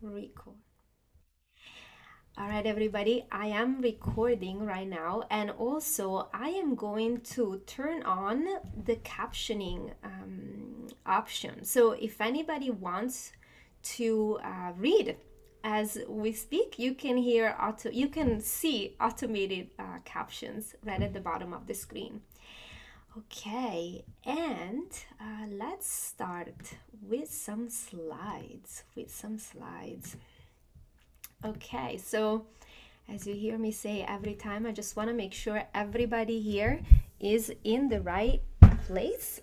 Record. All right, everybody, I am recording right now, and also I am going to turn on the captioning option. So if anybody wants to read as we speak, you can you can see automated captions right at the bottom of the screen. Okay, and let's start with some slides. Okay, so as you hear me say every time, I just want to make sure everybody here is in the right place.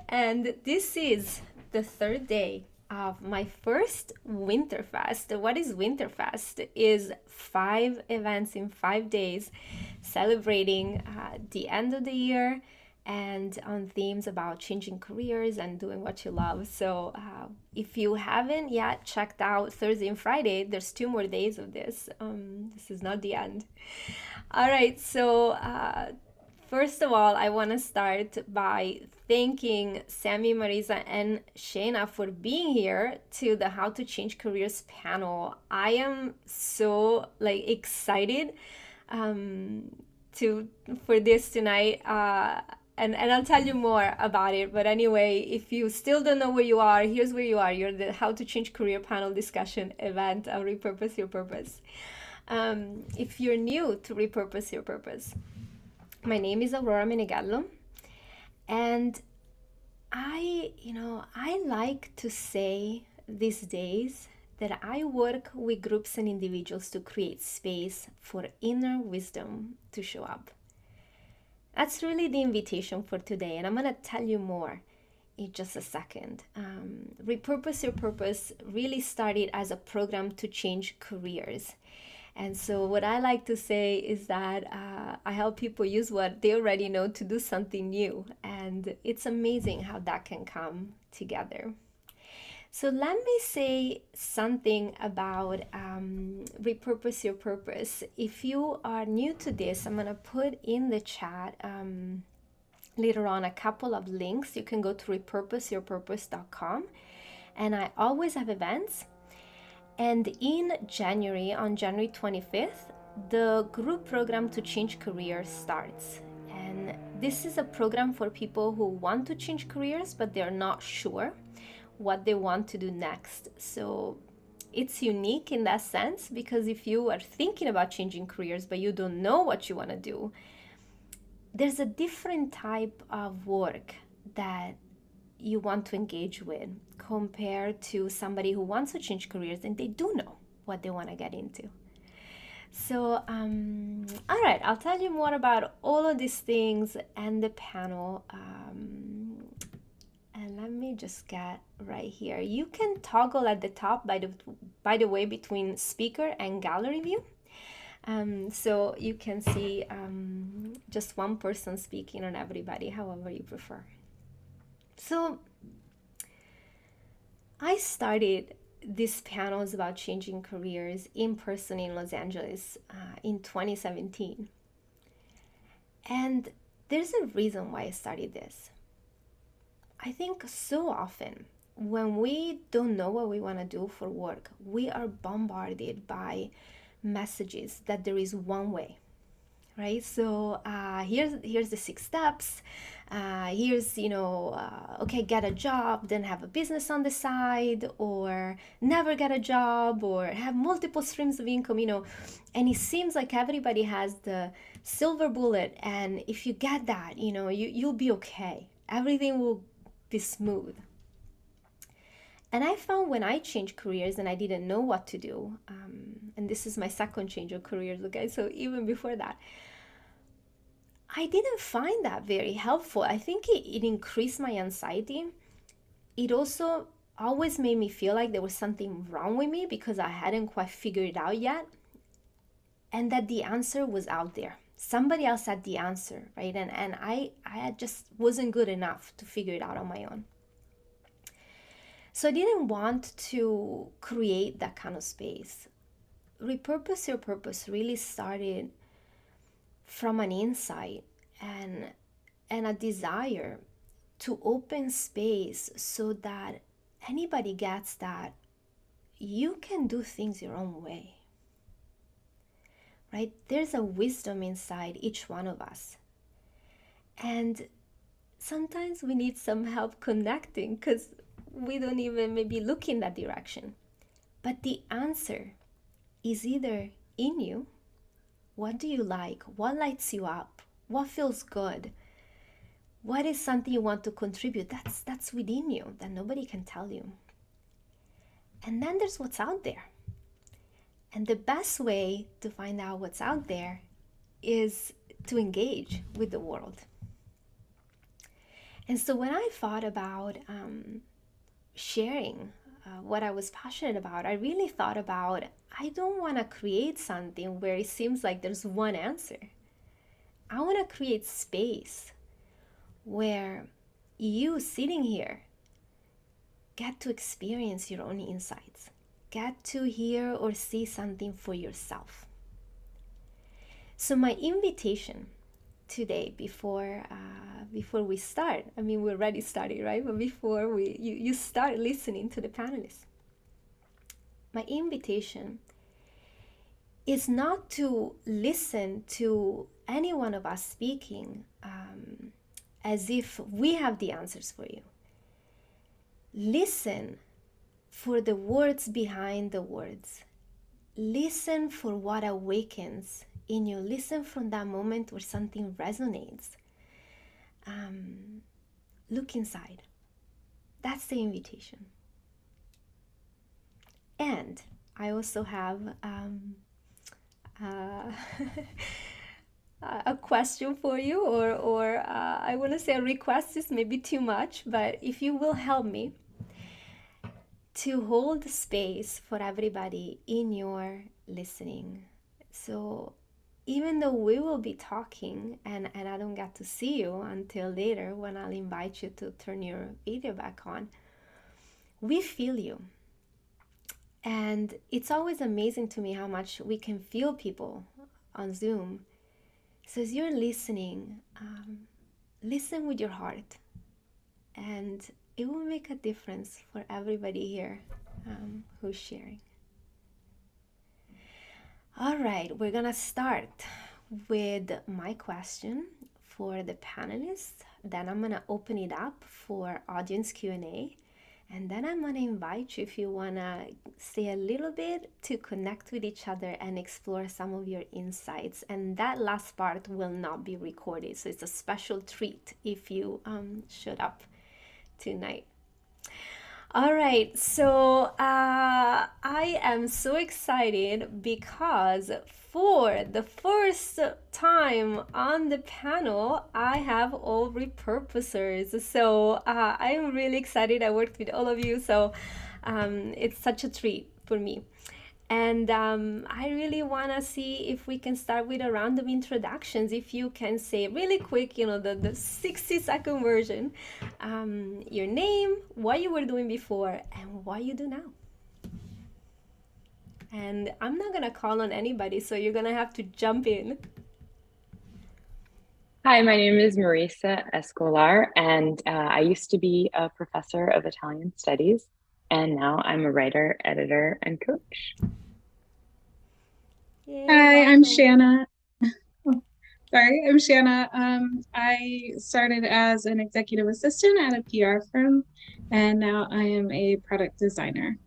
And this is the third day of my first Winterfest. What is Winterfest? Is 5 events in 5 days celebrating the end of the year and on themes about changing careers and doing what you love. So if you haven't yet checked out Thursday and Friday, there's 2 more days of this. This is not the end. All right, so first of all, I want to start by thanking Sammy, Marisa, and Shayna for being here to the How to Change Careers panel. I am so excited to for this tonight. And I'll tell you more about it. But anyway, if you still don't know where you are, here's where you are. You're the How to Change Career panel discussion event of Repurpose Your Purpose. If you're new to Repurpose Your Purpose, my name is Aurora Menegallo, and I like to say these days that I work with groups and individuals to create space for inner wisdom to show up. That's really the invitation for today, and I'm going to tell you more in just a second. Repurpose Your Purpose really started as a program to change careers. And so, what I like to say is that I help people use what they already know to do something new. And it's amazing how that can come together. So let me say something about Repurpose Your Purpose. If you are new to this, I'm going to put in the chat later on a couple of links. You can go to repurposeyourpurpose.com. And I always have events. And in January, on January 25th, the group program to change careers starts. And this is a program for people who want to change careers, but they're not sure what they want to do next. So it's unique in that sense, because if you are thinking about changing careers, but you don't know what you want to do, there's a different type of work that you want to engage with compared to somebody who wants to change careers and they do know what they want to get into. So, all right, I'll tell you more about all of these things and the panel. And let me just get right here. You can toggle at the top, by the way, between speaker and gallery view. So you can see just one person speaking on everybody, however you prefer. So I started these panels about changing careers in person in Los Angeles in 2017. And there's a reason why I started this. I think so often when we don't know what we want to do for work, we are bombarded by messages that there is one way, right? So here's the 6 steps. Here's, okay, get a job, then have a business on the side, or never get a job, or have multiple streams of income, and it seems like everybody has the silver bullet. And if you get that, you'll be okay. Everything will be smooth. And I found when I changed careers and I didn't know what to do, and this is my second change of careers, okay? So even before that, I didn't find that very helpful. I think it increased my anxiety. It also always made me feel like there was something wrong with me because I hadn't quite figured it out yet, and that the answer was out there. Somebody else had the answer, right? And I just wasn't good enough to figure it out on my own. So I didn't want to create that kind of space. Repurpose Your Purpose really started from an insight and a desire to open space so that anybody gets that you can do things your own way, right? There's a wisdom inside each one of us. And sometimes we need some help connecting because we don't even maybe look in that direction. But the answer is either in you. What do you like? What lights you up? What feels good? What is something you want to contribute? That's within you that nobody can tell you. And then there's what's out there. And the best way to find out what's out there is to engage with the world. And so when I thought about sharing what I was passionate about, I really thought about, I don't want to create something where it seems like there's one answer. I want to create space where you sitting here get to experience your own insights, get to hear or see something for yourself. So my invitation today, before we start, I mean, we're already starting, right? But before you start listening to the panelists, my invitation is not to listen to any one of us speaking as if we have the answers for you. Listen for the words behind the words. Listen for what awakens in you. Listen from that moment where something resonates. Look inside. That's the invitation. And I also have a question for you, or I want to say a request is maybe too much, but if you will help me to hold space for everybody in your listening. So even though we will be talking and I don't get to see you until later when I'll invite you to turn your video back on, we feel you. And it's always amazing to me how much we can feel people on Zoom. So as you're listening, listen with your heart, and it will make a difference for everybody here who's sharing. All right, we're gonna start with my question for the panelists. Then I'm gonna open it up for audience Q&A. And then I'm gonna invite you, if you wanna stay a little bit, to connect with each other and explore some of your insights. And that last part will not be recorded, so it's a special treat if you showed up tonight. All right, so I am so excited because for the first time on the panel, I have all repurposers. So I'm really excited. I worked with all of you, so it's such a treat for me. And I really want to see if we can start with a round of introductions. If you can say really quick, you know, the 60-second version, your name, what you were doing before, and what you do now. And I'm not going to call on anybody, so you're going to have to jump in. Hi, my name is Marisa Escolar, and I used to be a professor of Italian studies, and now I'm a writer, editor, and coach. Yay, Hi, welcome. I'm Shanna. Sorry, I'm Shanna. I started as an executive assistant at a PR firm, and now I am a product designer.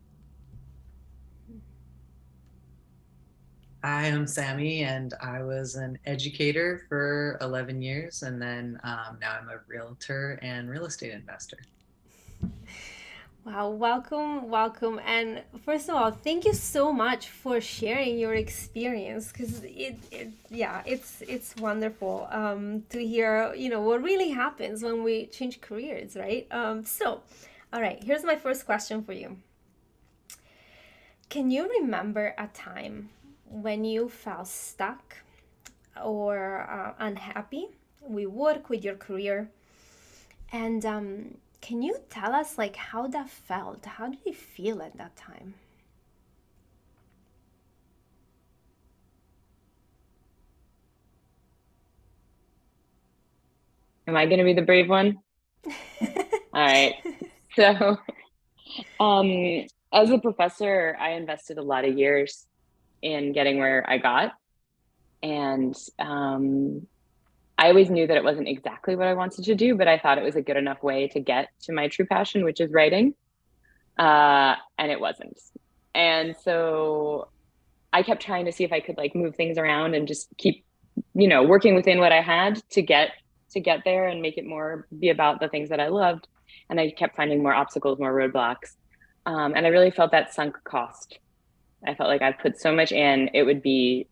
Hi, I'm Sammy, and I was an educator for 11 years, and then now I'm a realtor and real estate investor. Wow, welcome. And first of all, thank you so much for sharing your experience, because it's wonderful to hear, you know, what really happens when we change careers, right? So, all right, here's my first question for you. Can you remember a time when you felt stuck or unhappy with work, with your career? And can you tell us like how that felt? How did you feel at that time? Am I going to be the brave one? All right. So As a professor, I invested a lot of years in getting where I got. And I always knew that it wasn't exactly what I wanted to do, but I thought it was a good enough way to get to my true passion, which is writing. And it wasn't. And so I kept trying to see if I could like move things around and just keep, working within what I had to get there and make it more be about the things that I loved. And I kept finding more obstacles, more roadblocks. And I really felt that sunk cost. I felt like I've put so much in, it would be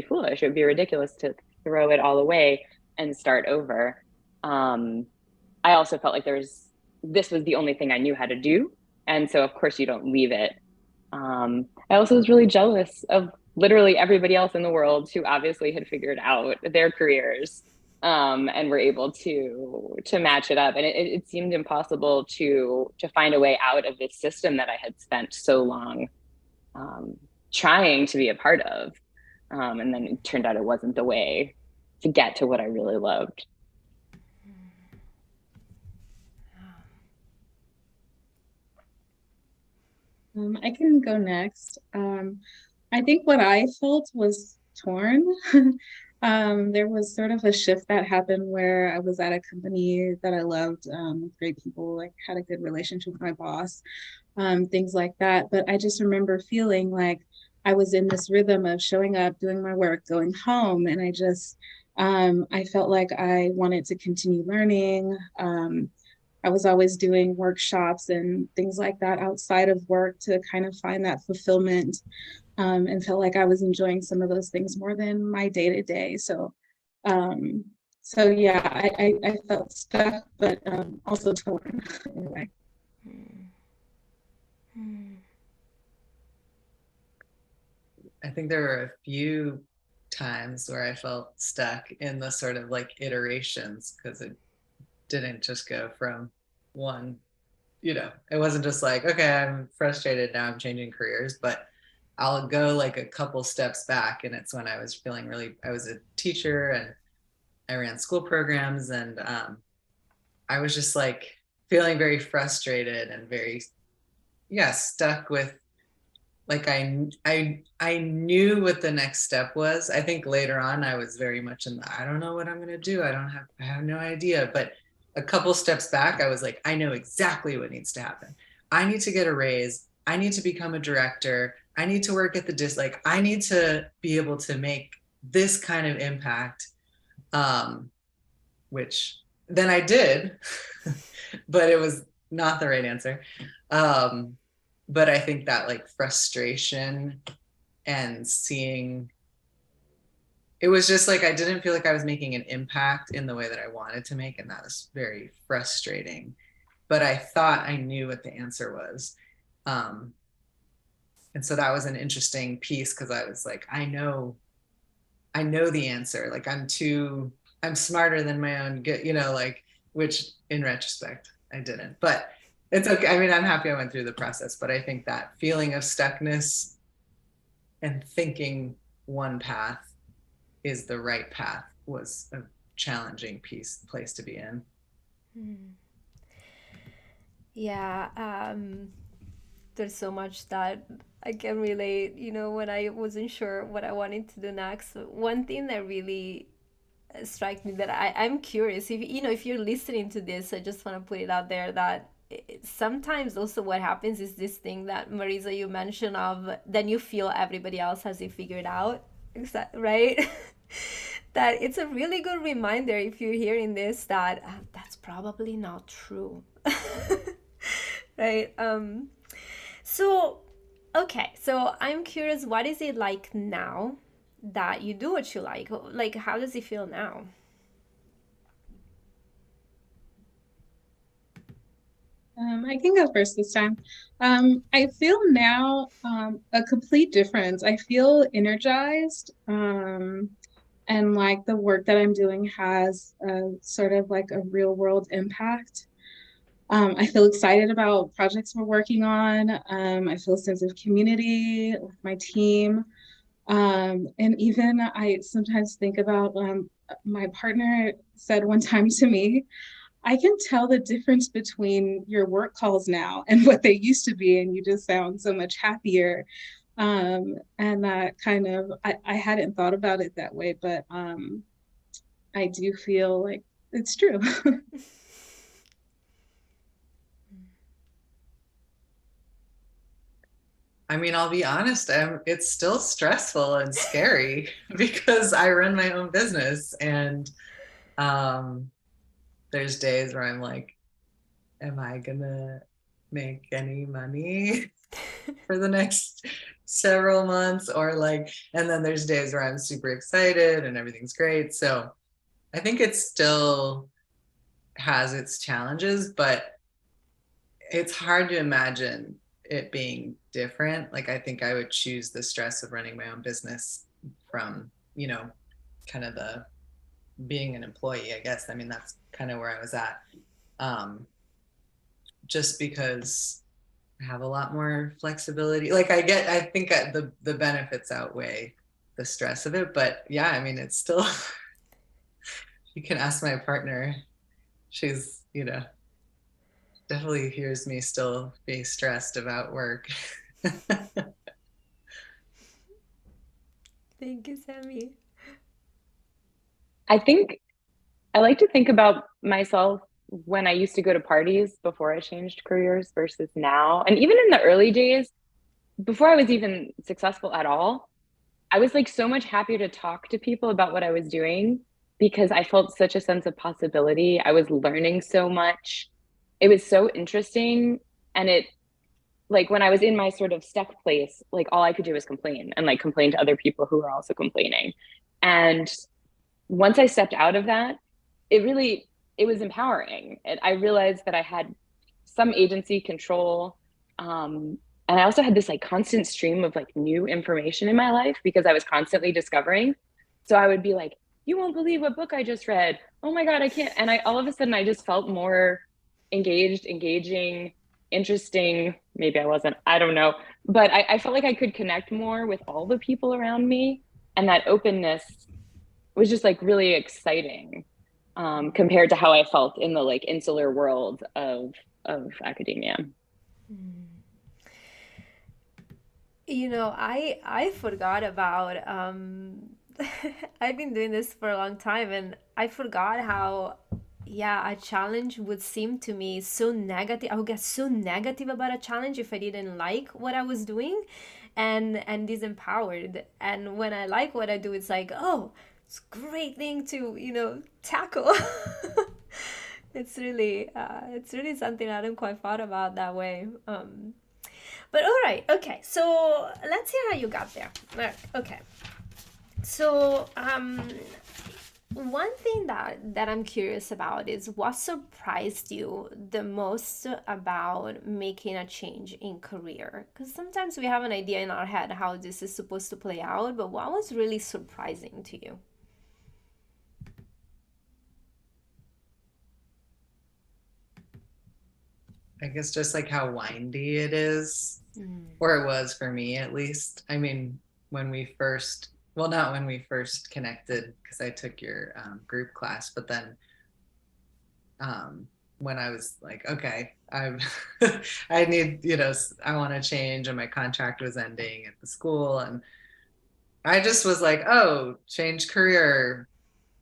foolish. It would be ridiculous to throw it all away and start over. I also felt like this was the only thing I knew how to do. And so of course you don't leave it. I also was really jealous of literally everybody else in the world who obviously had figured out their careers and were able to match it up. And it seemed impossible to find a way out of this system that I had spent so long trying to be a part of. And then it turned out it wasn't the way to get to what I really loved. I can go next. I think what I felt was torn. There was sort of a shift that happened where I was at a company that I loved, great people, like had a good relationship with my boss, things like that. But I just remember feeling like I was in this rhythm of showing up, doing my work, going home. And I felt like I wanted to continue learning. I was always doing workshops and things like that outside of work to kind of find that fulfillment, and felt like I was enjoying some of those things more than my day-to-day. So yeah, I felt stuck, but also torn in a way. I think there were a few times where I felt stuck in the sort of like iterations, because it didn't just go from one, it wasn't just like, okay, I'm frustrated, now I'm changing careers, but I'll go like a couple steps back. And it's when I was I was a teacher and I ran school programs, and I was just like feeling very frustrated and very, stuck with, like, I knew what the next step was. I think later on I was very much in the, I don't know what I'm going to do. I have no idea. But a couple steps back, I was like, I know exactly what needs to happen. I need to get a raise. I need to become a director. I need to work at the like, I need to be able to make this kind of impact, which then I did, but it was not the right answer. But I think that like frustration and seeing, it was just like, I didn't feel like I was making an impact in the way that I wanted to make. And that was very frustrating, but I thought I knew what the answer was. And so that was an interesting piece, because I was like, I know the answer. Like I'm smarter than my own good, like, which in retrospect I didn't, but it's okay. I mean, I'm happy I went through the process, but I think that feeling of stuckness and thinking one path is the right path was a challenging place to be in. Yeah, there's so much that I can relate. When I wasn't sure what I wanted to do next, one thing that really struck me, that I'm curious if you're listening to this, I just want to put it out there that sometimes also what happens is this thing that Marisa, you mentioned, of then you feel everybody else has it figured out, right? That it's a really good reminder, if you're hearing this, that that's probably not true. Right? So I'm curious, what is it like now that you do what you like? Like, how does it feel now? I can go first this time. I feel now a complete difference. I feel energized, and like the work that I'm doing has sort of like a real world impact. I feel excited about projects we're working on. I feel a sense of community with my team. And even I sometimes think about, my partner said one time to me, I can tell the difference between your work calls now and what they used to be, and you just sound so much happier. And that kind of, I hadn't thought about it that way, but I do feel like it's true. I mean, I'll be honest, it's still stressful and scary because I run my own business, and there's days where I'm like, am I gonna make any money for the next several months? Or like, and then there's days where I'm super excited and everything's great. So I think it still has its challenges, but it's hard to imagine it being different. Like, I think I would choose the stress of running my own business from, you know, kind of the being an employee, I guess. I mean, that's kind of where I was at. Just because I have a lot more flexibility. Like, I think the benefits outweigh the stress of it. But yeah, I mean, it's still, you can ask my partner. She's, you know, definitely hears me still being stressed about work. Thank you, Sammy. I think I like to think about myself when I used to go to parties before I changed careers versus now. And even in the early days, before I was even successful at all, I was like so much happier to talk to people about what I was doing because I felt such a sense of possibility. I was learning so much. It was so interesting. And it, like, when I was in my sort of stuck place, like all I could do was complain and like complain to other people who were also complaining. And once I stepped out of that, it was empowering. I realized that I had some agency, control, and I also had this like constant stream of like new information in my life because I was constantly discovering. So I would be like, you won't believe what book I just read. Oh my God, I can't. And all of a sudden I just felt more engaging, interesting. Maybe I wasn't, I don't know. But I felt like I could connect more with all the people around me. And that openness was just like really exciting compared to how I felt in the like insular world of academia. You know, I forgot about I've been doing this for a long time, and I forgot how, yeah, a challenge would seem to me so negative. I would get so negative about a challenge if I didn't like what I was doing, and disempowered. And when I like what I do, it's like, oh, it's a great thing to, you know, tackle. It's really something I hadn't quite thought about that way. But all right, okay. So let's hear how you got there. Okay. So one thing that I'm curious about is what surprised you the most about making a change in career? Because sometimes we have an idea in our head how this is supposed to play out, but what was really surprising to you? I guess just like how windy it is, or it was for me at least. I mean, when we first, well, not when we first connected, because I took your group class, but then when I was like, okay, I need, you know, I want to change, and my contract was ending at the school, and I just was like, oh, change career.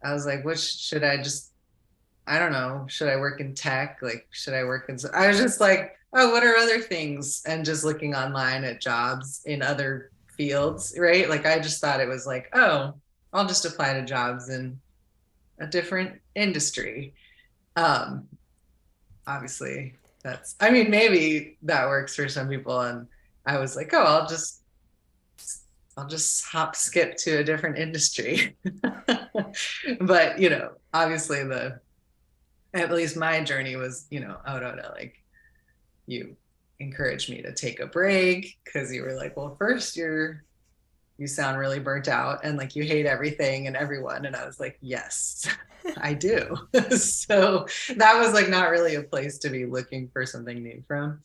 I was like, what should I just, I don't know, should I work in tech? Like, should I work in, I was just like, oh, what are other things? And just looking online at jobs in other fields, right? Like, I just thought it was like, oh, I'll just apply to jobs in a different industry. Obviously that's, I mean, maybe that works for some people. And I was like, oh, I'll just hop skip to a different industry. But, you know, obviously at least my journey was, you know, oh, no, like, you encouraged me to take a break because you were like, well, first you sound really burnt out and like you hate everything and everyone. And I was like, yes, I do. So that was like not really a place to be looking for something new from.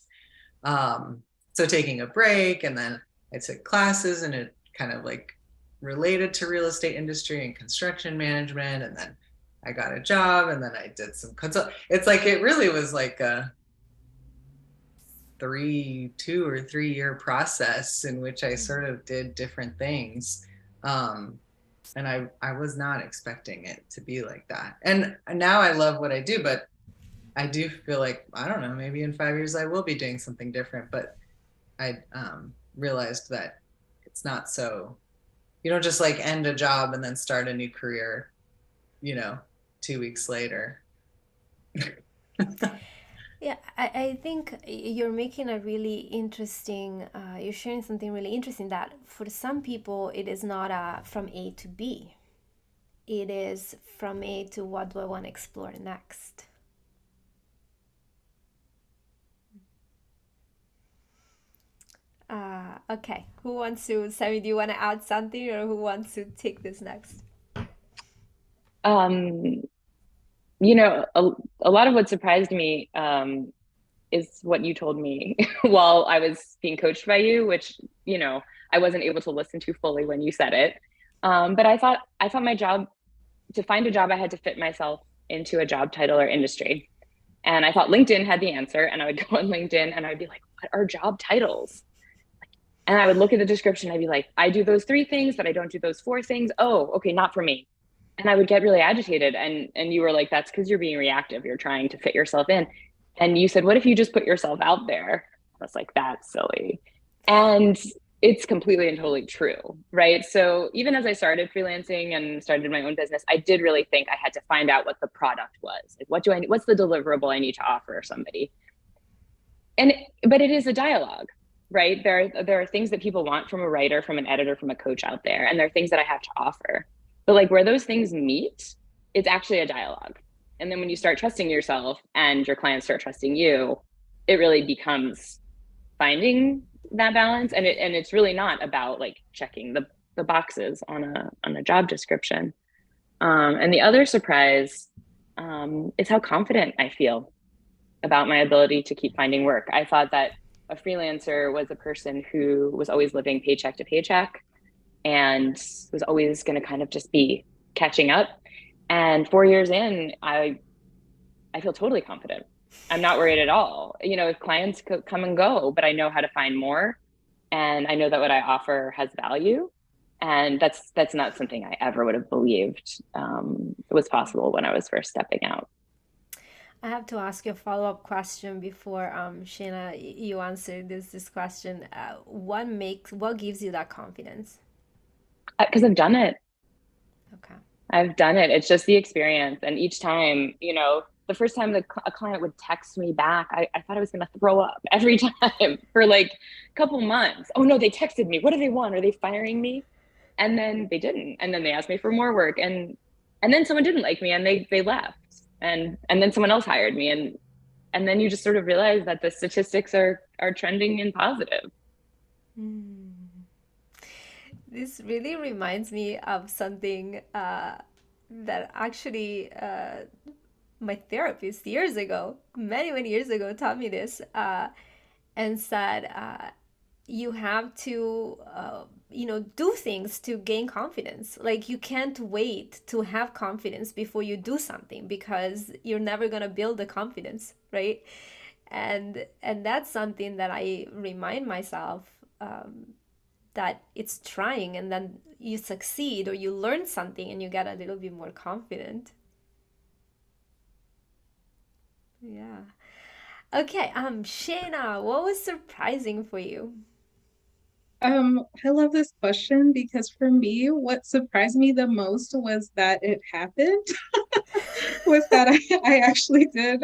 So taking a break, and then I took classes, and it kind of like related to real estate industry and construction management. And then I got a job, and then I did some consult. It's like, it really was like a 2 or 3 year process in which I sort of did different things. And I was not expecting it to be like that. And now I love what I do, but I do feel like, I don't know, maybe in 5 years I will be doing something different. But I realized that it's not so, you don't just like end a job and then start a new career, 2 weeks later. Yeah, I think you're making a really interesting, you're sharing something really interesting, that for some people, it is not from A to B. It is from A to what do I want to explore next. Okay, who wants to, Sammy, do you want to add something, or who wants to take this next? A lot of what surprised me is what you told me while I was being coached by you, which, I wasn't able to listen to fully when you said it. But I thought my job, to find a job, I had to fit myself into a job title or industry. And I thought LinkedIn had the answer, and I would go on LinkedIn and I'd be like, what are job titles? And I would look at the description. I'd be like, I do those 3 things, but I don't do those 4 things. Oh, okay, not for me. And I would get really agitated. And you were like, that's because you're being reactive. You're trying to fit yourself in. And you said, what if you just put yourself out there? I was like, that's silly. And it's completely and totally true, right? So even as I started freelancing and started my own business, I did really think I had to find out what the product was. Like, what's the deliverable I need to offer somebody? But it is a dialogue, right? There are things that people want from a writer, from an editor, from a coach out there. And there are things that I have to offer. But like, where those things meet, it's actually a dialogue. And then when you start trusting yourself and your clients start trusting you, it really becomes finding that balance. And it's really not about like checking the boxes on a job description. And the other surprise is how confident I feel about my ability to keep finding work. I thought that a freelancer was a person who was always living paycheck to paycheck and was always going to kind of just be catching up. And 4 years in, I feel totally confident. I'm not worried at all. Clients come and go, but I know how to find more. And I know that what I offer has value. And that's not something I ever would have believed was possible when I was first stepping out. I have to ask you a follow-up question before Shana, you answer this question. What gives you that confidence? Because I've done it. Okay. I've done it. It's just the experience. And each time, the first time a client would text me back, I thought I was going to throw up every time for like a couple months. Oh no, they texted me. What do they want? Are they firing me? And then they didn't. And then they asked me for more work. And then someone didn't like me and they left. And then someone else hired me. And then you just sort of realize that the statistics are trending in positive. This really reminds me of something that actually my therapist years ago, many years ago, taught me this and said, you have to, do things to gain confidence. Like, you can't wait to have confidence before you do something, because you're never going to build the confidence, right? And that's something that I remind myself that it's trying, and then you succeed or you learn something and you get a little bit more confident. Yeah. Okay, Shana, what was surprising for you? I love this question because for me, what surprised me the most was that it happened. Was that I actually did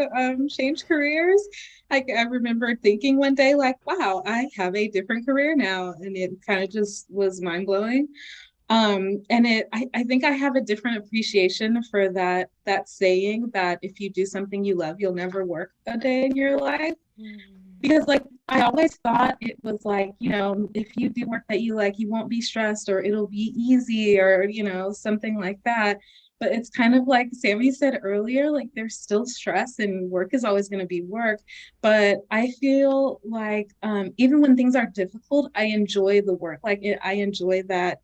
change careers. I remember thinking one day, like, wow, I have a different career now. And it kind of just was mind-blowing. And I think I have a different appreciation for that saying that if you do something you love, you'll never work a day in your life. Because like, I always thought it was like, if you do work that you like, you won't be stressed, or it'll be easy, or, something like that. But it's kind of like Sammy said earlier, like there's still stress and work is always going to be work. But I feel like even when things are difficult, I enjoy the work. Like I enjoy that,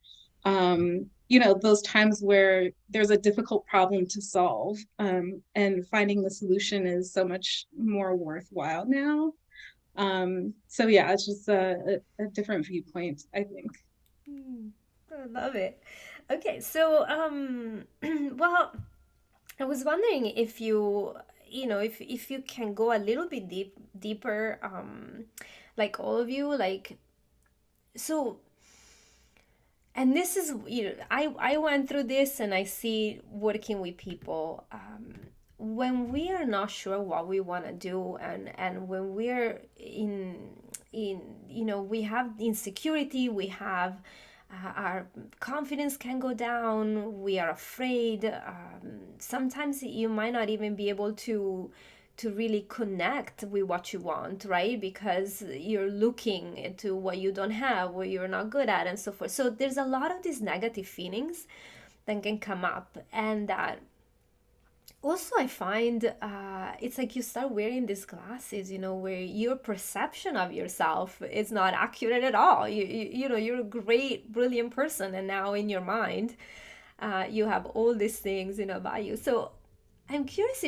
those times where there's a difficult problem to solve, and finding the solution is so much more worthwhile now. So yeah, it's just a different viewpoint, I think. I love it. Okay, so well, I was wondering if if you can go a little bit deeper, like all of you, like so. And this is, I went through this, and I see working with people. When we are not sure what we want to do, and when we're we have insecurity, we have our confidence can go down, we are afraid. Sometimes you might not even be able to really connect with what you want, right? Because you're looking into what you don't have, what you're not good at, and so forth. So there's a lot of these negative feelings that can come up, and that also I find it's like you start wearing these glasses, where your perception of yourself is not accurate at all. You're a great, brilliant person, and now in your mind, you have all these things, about you. So I'm curious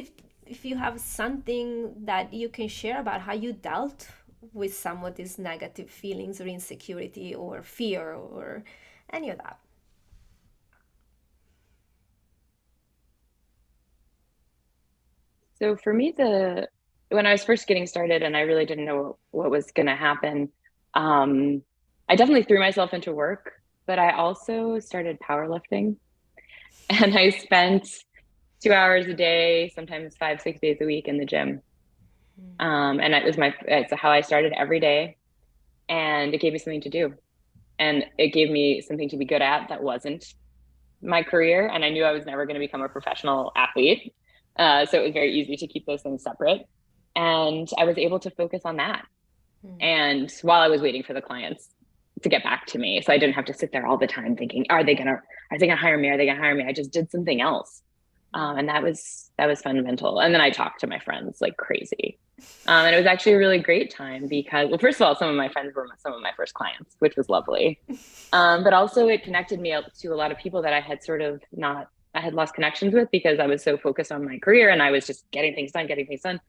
if you have something that you can share about how you dealt with some of these negative feelings or insecurity or fear or any of that. So for me, when I was first getting started and I really didn't know what was going to happen, I definitely threw myself into work, but I also started powerlifting, and I spent 2 hours a day, sometimes 5, 6 days a week in the gym. And it's how I started every day, and it gave me something to do, and it gave me something to be good at that wasn't my career. And I knew I was never going to become a professional athlete. So it was very easy to keep those things separate. And I was able to focus on that. And while I was waiting for the clients to get back to me, so I didn't have to sit there all the time thinking, are they gonna hire me? Are they gonna hire me? I just did something else. And that was fundamental. And then I talked to my friends like crazy. And it was actually a really great time because, well, first of all, some of my friends were some of my first clients, which was lovely. But also it connected me up to a lot of people that I had I had lost connections with because I was so focused on my career and I was just getting things done.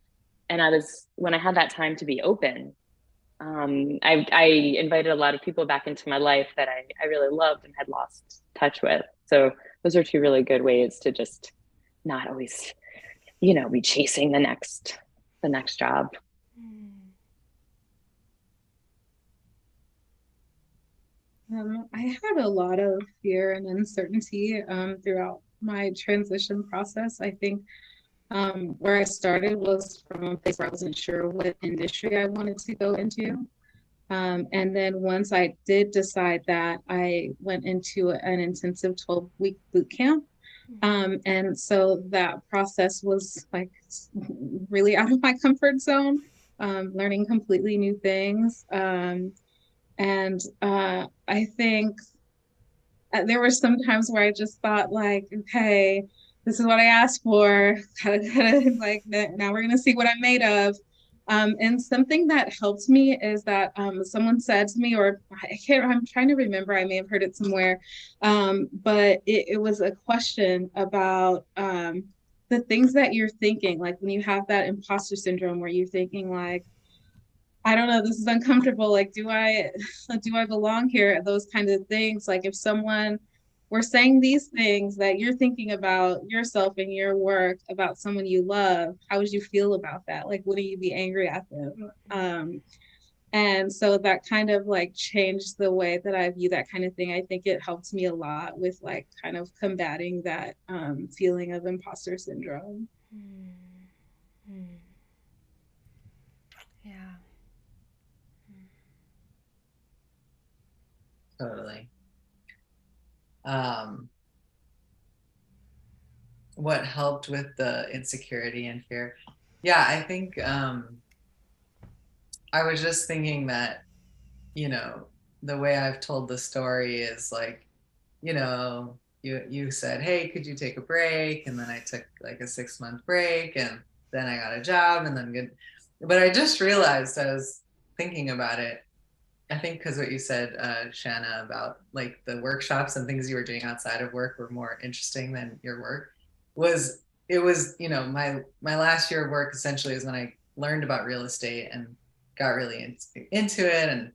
And when I had that time to be open, I invited a lot of people back into my life that I really loved and had lost touch with. So those are two really good ways to just not always, be chasing the next job. I had a lot of fear and uncertainty throughout my transition process. I think where I started was from a place where I wasn't sure what industry I wanted to go into. And then once I did decide that, I went into an intensive 12-week boot camp. And so that process was like really out of my comfort zone, learning completely new things. And I think there were some times where I just thought like, okay, this is what I asked for. Like, now we're gonna see what I'm made of. And something that helped me is that someone said to me, or I'm trying to remember, I may have heard it somewhere, but it was a question about the things that you're thinking, like when you have that imposter syndrome where you're thinking like, I don't know, this is uncomfortable. Like, do I belong here? Those kinds of things. Like if someone were saying these things that you're thinking about yourself and your work about someone you love, how would you feel about that? Like, wouldn't you be angry at them? And so that kind of like changed the way that I view that kind of thing. I think it helped me a lot with like kind of combating that feeling of imposter syndrome. Yeah. Totally. What helped with the insecurity and fear? Yeah, I think I was just thinking that, the way I've told the story is like, you said, hey, could you take a break? And then I took like a 6-month break, and then I got a job, and then but I just realized, I was thinking about it, I think because what you said, Shanna, about like the workshops and things you were doing outside of work were more interesting than your work, was it was, you know, my last year of work essentially is when I learned about real estate and got really into it. And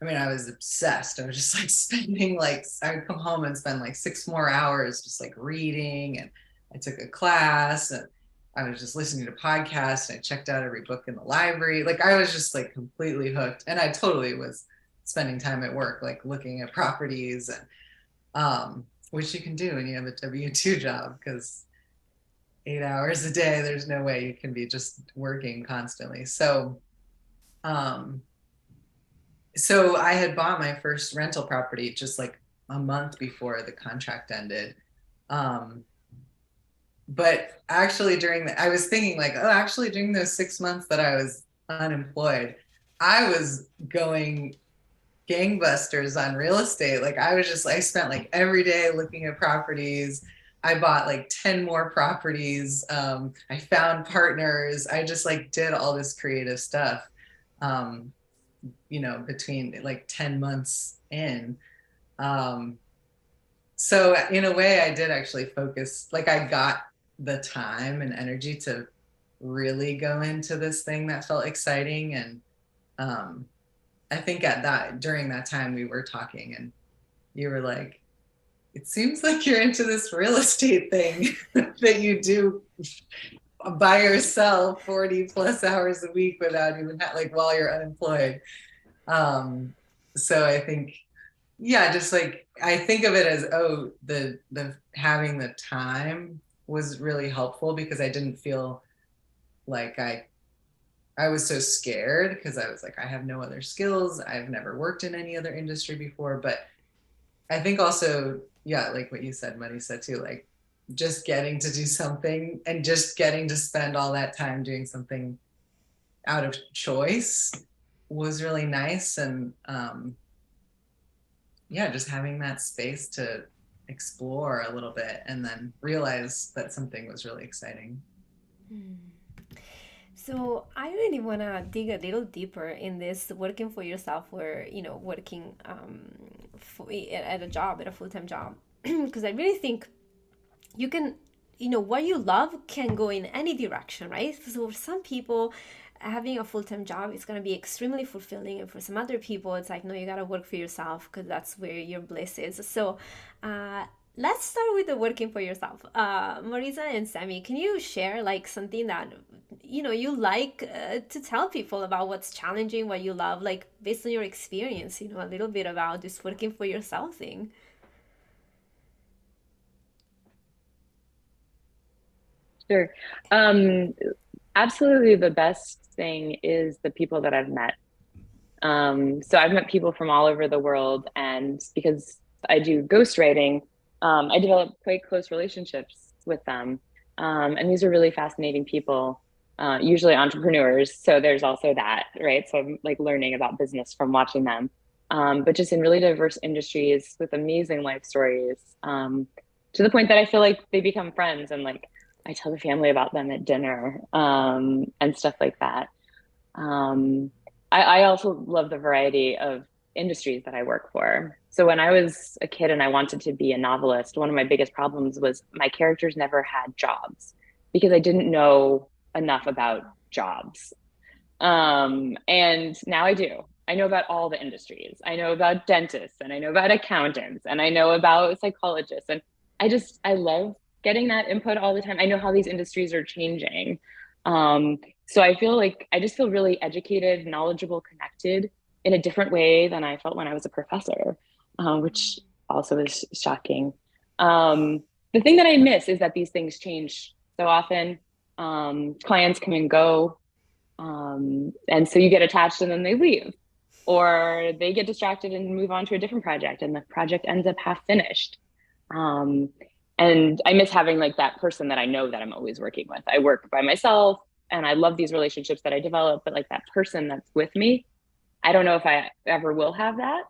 I mean, I was obsessed. I was just like spending like, I would come home and spend like 6 more hours just like reading. And I took a class and I was just listening to podcasts and I checked out every book in the library. Like I was just like completely hooked. And I totally was spending time at work, like looking at properties, and which you can do when you have a W-2 job, because 8 hours a day, there's no way you can be just working constantly. So so I had bought my first rental property just like a month before the contract ended. But actually I was thinking like, oh, actually during those 6 months that I was unemployed, I was going gangbusters on real estate. Like I spent like every day looking at properties. I bought like 10 more properties. I found partners. I just like did all this creative stuff, you know, between like 10 months in. So in a way I did actually focus, like I got the time and energy to really go into this thing that felt exciting. And I think during that time we were talking and you were like, it seems like you're into this real estate thing that you do by yourself 40 plus hours a week without even like while you're unemployed. So I think, yeah, just like, I think of it as, oh, the having the time was really helpful because I didn't feel like I was so scared because I was like, I have no other skills. I've never worked in any other industry before. But I think also, yeah, like what you said, Muddy said too, like just getting to do something and just getting to spend all that time doing something out of choice was really nice. And yeah, just having that space to explore a little bit and then realize that something was really exciting. So I really want to dig a little deeper in this working for yourself, or you know, working at a job, at a full-time job, because I really think you can, you know, what you love can go in any direction, right? So for some people, having a full-time job is going to be extremely fulfilling, and for some other people it's like, no, you got to work for yourself because that's where your bliss is. So let's start with the working for yourself. Marisa and Sammy, can you share like something that, you know, you like to tell people about what's challenging, what you love, like based on your experience, you know, a little bit about this working for yourself thing? Sure. Absolutely, the best thing is the people that I've met. So I've met people from all over the world, and because I do ghostwriting, I develop quite close relationships with them. And these are really fascinating people, usually entrepreneurs. So there's also that, right? So I'm like learning about business from watching them, but just in really diverse industries with amazing life stories, to the point that I feel like they become friends, and like I tell the family about them at dinner, and stuff like that. Um, I also love the variety of industries that I work for. So when I was a kid and I wanted to be a novelist, one of my biggest problems was my characters never had jobs because I didn't know enough about jobs. And now I do. I know about all the industries. I know about dentists, and I know about accountants, and I know about psychologists. And I love getting that input all the time. I know how these industries are changing. So I feel like I just feel really educated, knowledgeable, connected in a different way than I felt when I was a professor, which also is shocking. The thing that I miss is that these things change so often. Clients come and go. And so you get attached and then they leave, or they get distracted and move on to a different project, and the project ends up half finished. And I miss having like that person that I know that I'm always working with. I work by myself and I love these relationships that I develop, but like that person that's with me, I don't know if I ever will have that.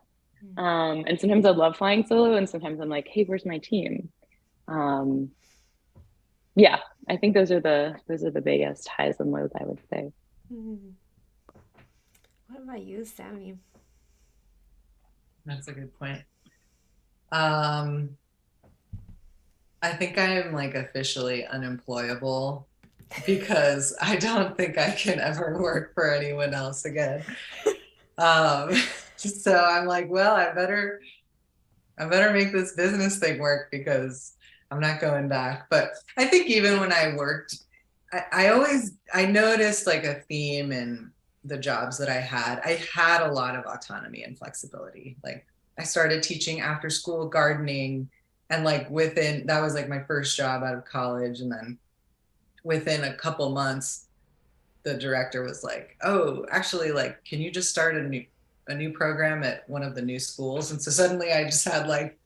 And sometimes I love flying solo, and sometimes I'm like, hey, where's my team? Yeah, I think those are the biggest highs and lows, I would say. What about you, Sammy? That's a good point. I think I'm like officially unemployable because I don't think I can ever work for anyone else again. So I'm like, well, I better make this business thing work because I'm not going back. But I think even when I worked, I noticed like a theme in the jobs that I had a lot of autonomy and flexibility. Like I started teaching after school gardening, and like that was like my first job out of college. And then within a couple months, the director was like, oh, actually, like, can you just start a new program at one of the new schools? And so suddenly I just had like,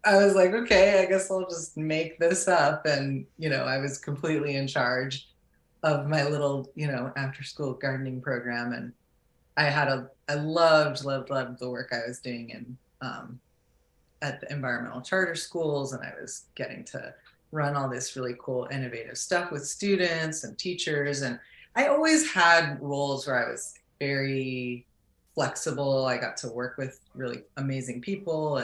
I was like, okay, I guess I'll just make this up. And, I was completely in charge of my little, after school gardening program. And I loved the work I was doing at the environmental charter schools. And I was getting to run all this really cool, innovative stuff with students and teachers. And I always had roles where I was very flexible. I got to work with really amazing people,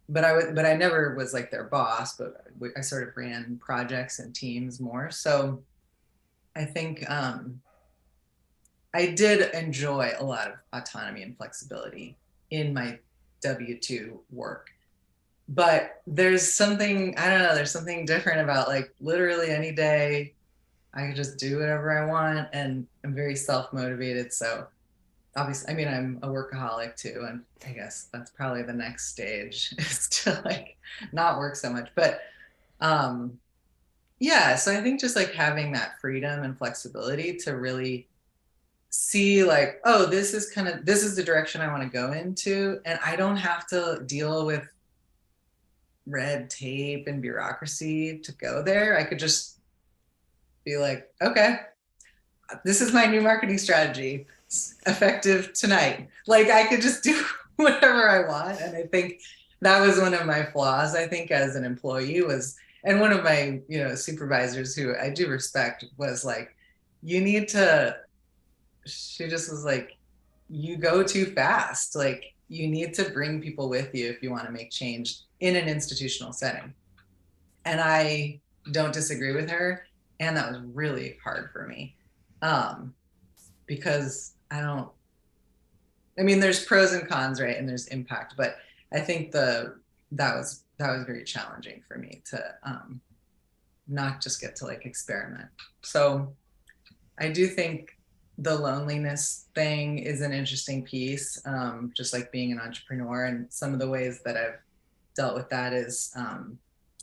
but I never was like their boss, but I sort of ran projects and teams more. So I think I did enjoy a lot of autonomy and flexibility in my W-2 work. But there's something, I don't know, there's something different about like literally any day I can just do whatever I want, and I'm very self-motivated. So obviously, I mean, I'm a workaholic too, and I guess that's probably the next stage is to like not work so much. But yeah, so I think just like having that freedom and flexibility to really see like, oh, this is the direction I want to go into, and I don't have to deal with red tape and bureaucracy to go there. I could just be like, okay, this is my new marketing strategy. It's effective tonight. Like I could just do whatever I want. And I think that was one of my flaws, I think, as an employee and one of my, supervisors who I do respect was like, she just was like, you go too fast. Like you need to bring people with you if you want to make change in an institutional setting. And I don't disagree with her. And that was really hard for me. Because there's pros and cons, right? And there's impact, but I think that was very challenging for me to not just get to like experiment. So I do think the loneliness thing is an interesting piece, just like being an entrepreneur. And some of the ways that I've dealt with that is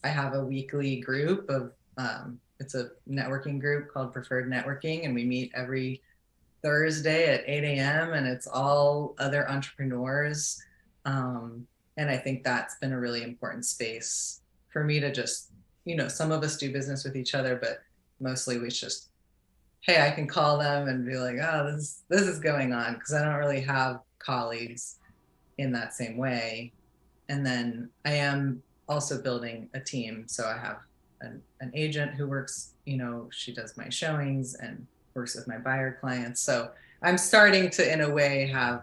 I have a weekly group of, it's a networking group called Preferred Networking, and we meet every Thursday at 8 a.m. and it's all other entrepreneurs. And I think that's been a really important space for me to just, some of us do business with each other, but mostly we just, hey, I can call them and be like, oh, this is going on, because I don't really have colleagues in that same way. And then I am also building a team. So I have an agent who works, she does my showings and works with my buyer clients. So I'm starting to, in a way, have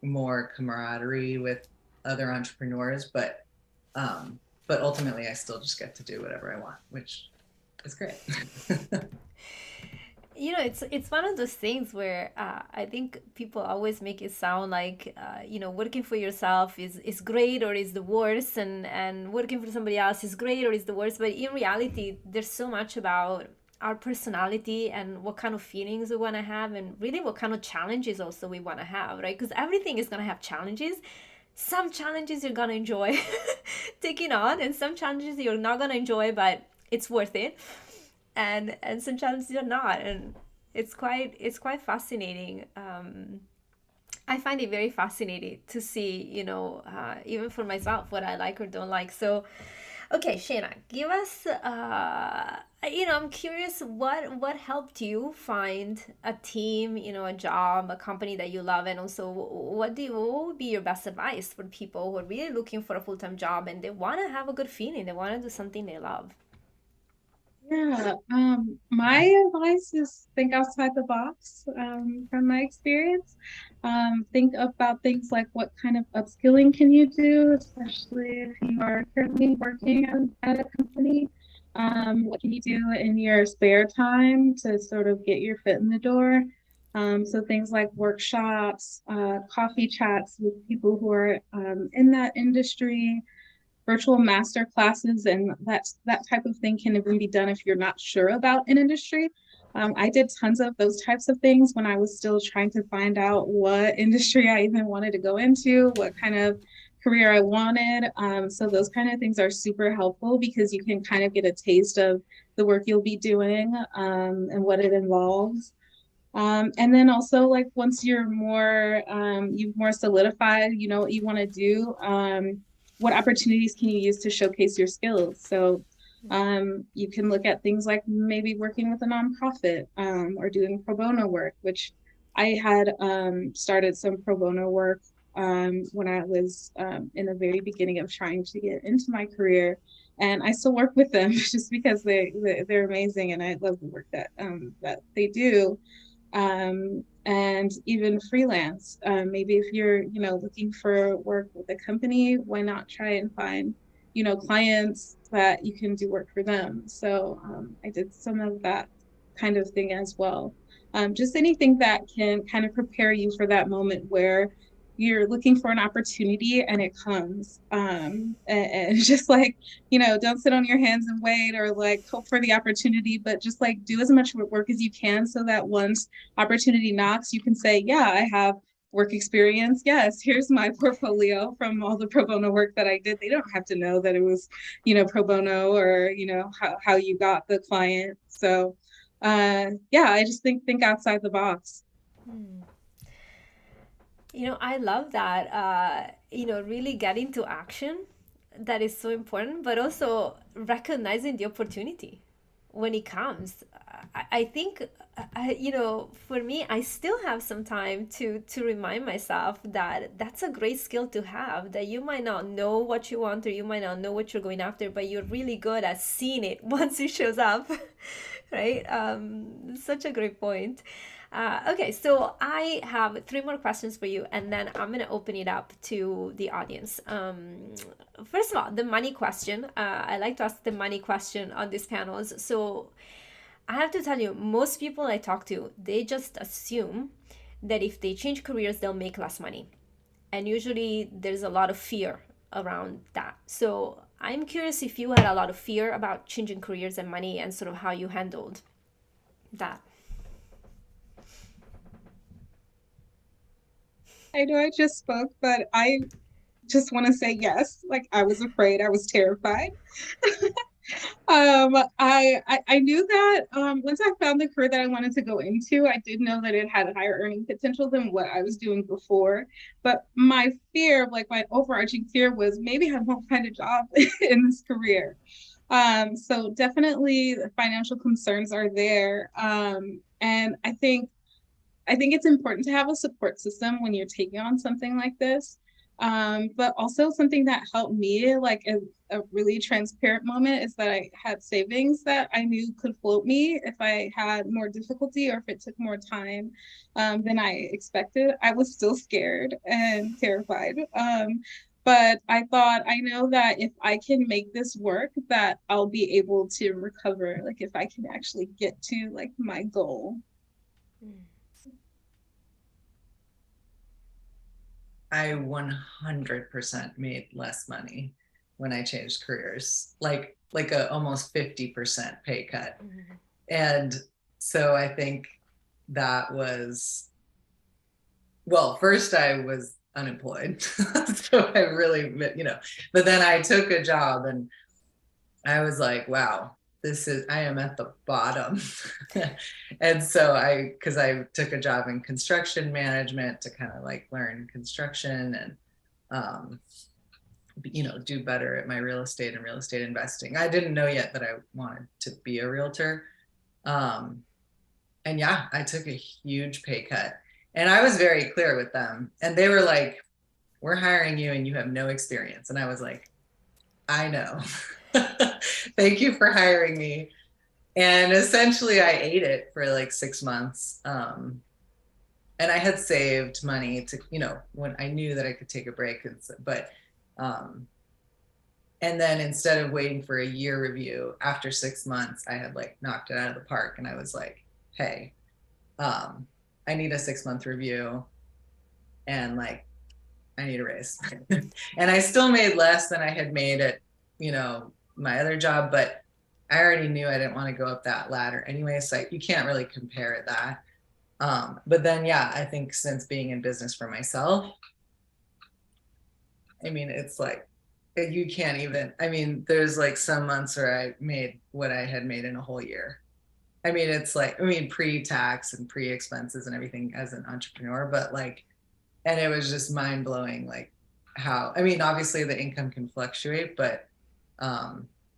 more camaraderie with other entrepreneurs, but ultimately I still just get to do whatever I want, which is great. It's one of those things where I think people always make it sound like working for yourself is great or is the worst, and working for somebody else is great or is the worst. But in reality, there's so much about our personality and what kind of feelings we want to have, and really what kind of challenges also we want to have, right? Because everything is going to have challenges. Some challenges you're going to enjoy taking on, and some challenges you're not going to enjoy, but it's worth it. And some challenges are not, and it's quite fascinating. I find it very fascinating to see, even for myself, what I like or don't like. So, okay, Shana, give us, I'm curious, what helped you find a team, a job, a company that you love, and also what would be your best advice for people who are really looking for a full-time job and they want to have a good feeling, they want to do something they love? Yeah, my advice is think outside the box, from my experience. Think about things like what kind of upskilling can you do, especially if you are currently working at a company. What can you do in your spare time to sort of get your foot in the door? So things like workshops, coffee chats with people who are in that industry, virtual master classes, and that type of thing can even be done if you're not sure about an industry. I did tons of those types of things when I was still trying to find out what industry I even wanted to go into, what kind of career I wanted. So those kind of things are super helpful because you can kind of get a taste of the work you'll be doing, and what it involves. And then also, like, once you're more, you've more solidified, you know what you want to do, what opportunities can you use to showcase your skills? So you can look at things like maybe working with a nonprofit, or doing pro bono work, which I had started some pro bono work when I was in the very beginning of trying to get into my career. And I still work with them just because they're amazing, and I love the work that they do. And even freelance. Maybe if you're, looking for work with a company, why not try and find, clients that you can do work for them. So I did some of that kind of thing as well. Just anything that can kind of prepare you for that moment where you're looking for an opportunity and it comes. And just like, don't sit on your hands and wait, or like hope for the opportunity, but just like do as much work as you can so that once opportunity knocks, you can say, yeah, I have work experience. Yes, here's my portfolio from all the pro bono work that I did. They don't have to know that it was, pro bono, or, how you got the client. So yeah, I just think outside the box. I love that. Really getting to action. That is so important, but also recognizing the opportunity when it comes. I think, for me, I still have some time to remind myself that that's a great skill to have, that you might not know what you want, or you might not know what you're going after, but you're really good at seeing it once it shows up, right? Such a great point. Okay, so I have three more questions for you, and then I'm going to open it up to the audience. First of all, the money question. I like to ask the money question on these panels. So I have to tell you, most people I talk to, they just assume that if they change careers, they'll make less money. And usually there's a lot of fear around that. So I'm curious if you had a lot of fear about changing careers and money, and sort of how you handled that. I know I just spoke, but I just want to say yes. Like, I was afraid, I was terrified. I knew that once I found the career that I wanted to go into, I did know that it had a higher earning potential than what I was doing before. But my fear, like my overarching fear, was maybe I won't find a job in this career. So definitely the financial concerns are there. And I think it's important to have a support system when you're taking on something like this. But also something that helped me, like a really transparent moment, is that I had savings that I knew could float me if I had more difficulty, or if it took more time than I expected. I was still scared and terrified. But I thought, I know that if I can make this work, that I'll be able to recover, like if I can actually get to like my goal. I 100% made less money when I changed careers, like a almost 50% pay cut. Mm-hmm. And so I think that was, well, first I was unemployed. So I really, but then I took a job and I was like, wow, I am at the bottom. And so because I took a job in construction management to kind of like learn construction and, do better at my real estate and real estate investing. I didn't know yet that I wanted to be a realtor. And yeah, I took a huge pay cut, and I was very clear with them, and they were like, we're hiring you and you have no experience. And I was like, I know. Thank you for hiring me. And essentially I ate it for like 6 months. And I had saved money to, when I knew that I could take a break, and then instead of waiting for a year review, after 6 months, I had like knocked it out of the park. And I was like, hey, I need a 6-month review, and like, I need a raise. And I still made less than I had made at, my other job, but I already knew I didn't want to go up that ladder anyway. So you can't really compare that. But then, yeah, I think since being in business for myself, I mean, it's like, you can't even, there's like some months where I made what I had made in a whole year. It's like, pre-tax and pre-expenses and everything as an entrepreneur, but like, and it was just mind blowing, like how, obviously the income can fluctuate, but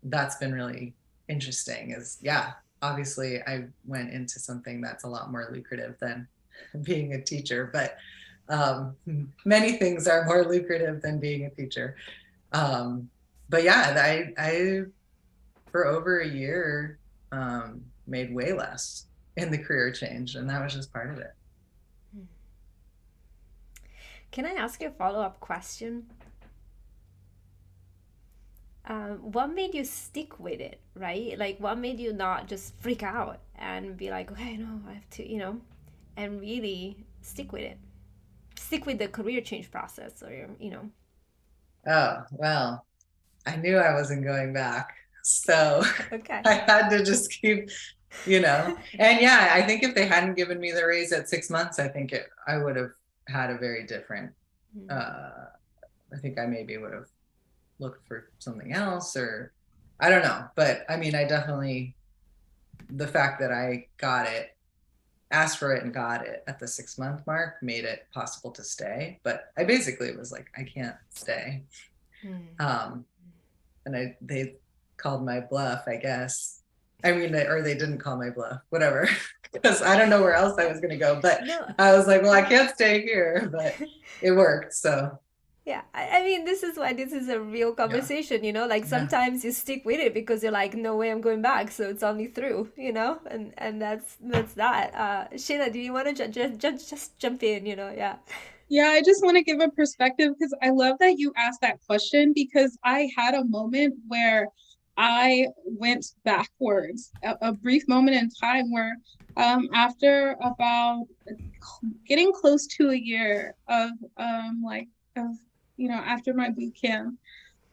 that's been really interesting is, yeah, obviously I went into something that's a lot more lucrative than being a teacher, but many things are more lucrative than being a teacher. But yeah, I for over a year made way less in the career change, and that was just part of it. Can I ask you a follow-up question? What made you stick with it, right? Like, what made you not just freak out and be like, okay, no, I have to, and really stick with it? Stick with the career change process, or, Oh, well, I knew I wasn't going back. So Okay. I had to just keep, and yeah, I think if they hadn't given me the raise at 6 months, I think I would have had a very different, I think I maybe would have looked for something else, or I don't know. But I definitely, the fact that I asked for it and got it at the 6-month mark made it possible to stay. But I basically was like, I can't stay. And they called my bluff, I guess. Or they didn't call my bluff, whatever, because I don't know where else I was going to go. But no. I was like, well, I can't stay here, but it worked. So yeah, this is why this is a real conversation, like sometimes you stick with it because you're like, no way I'm going back, so it's only through, and that's that. Shayna, do you want to just jump in, Yeah, I just want to give a perspective because I love that you asked that question, because I had a moment where I went backwards, a brief moment in time where after about getting close to a year of after my boot camp,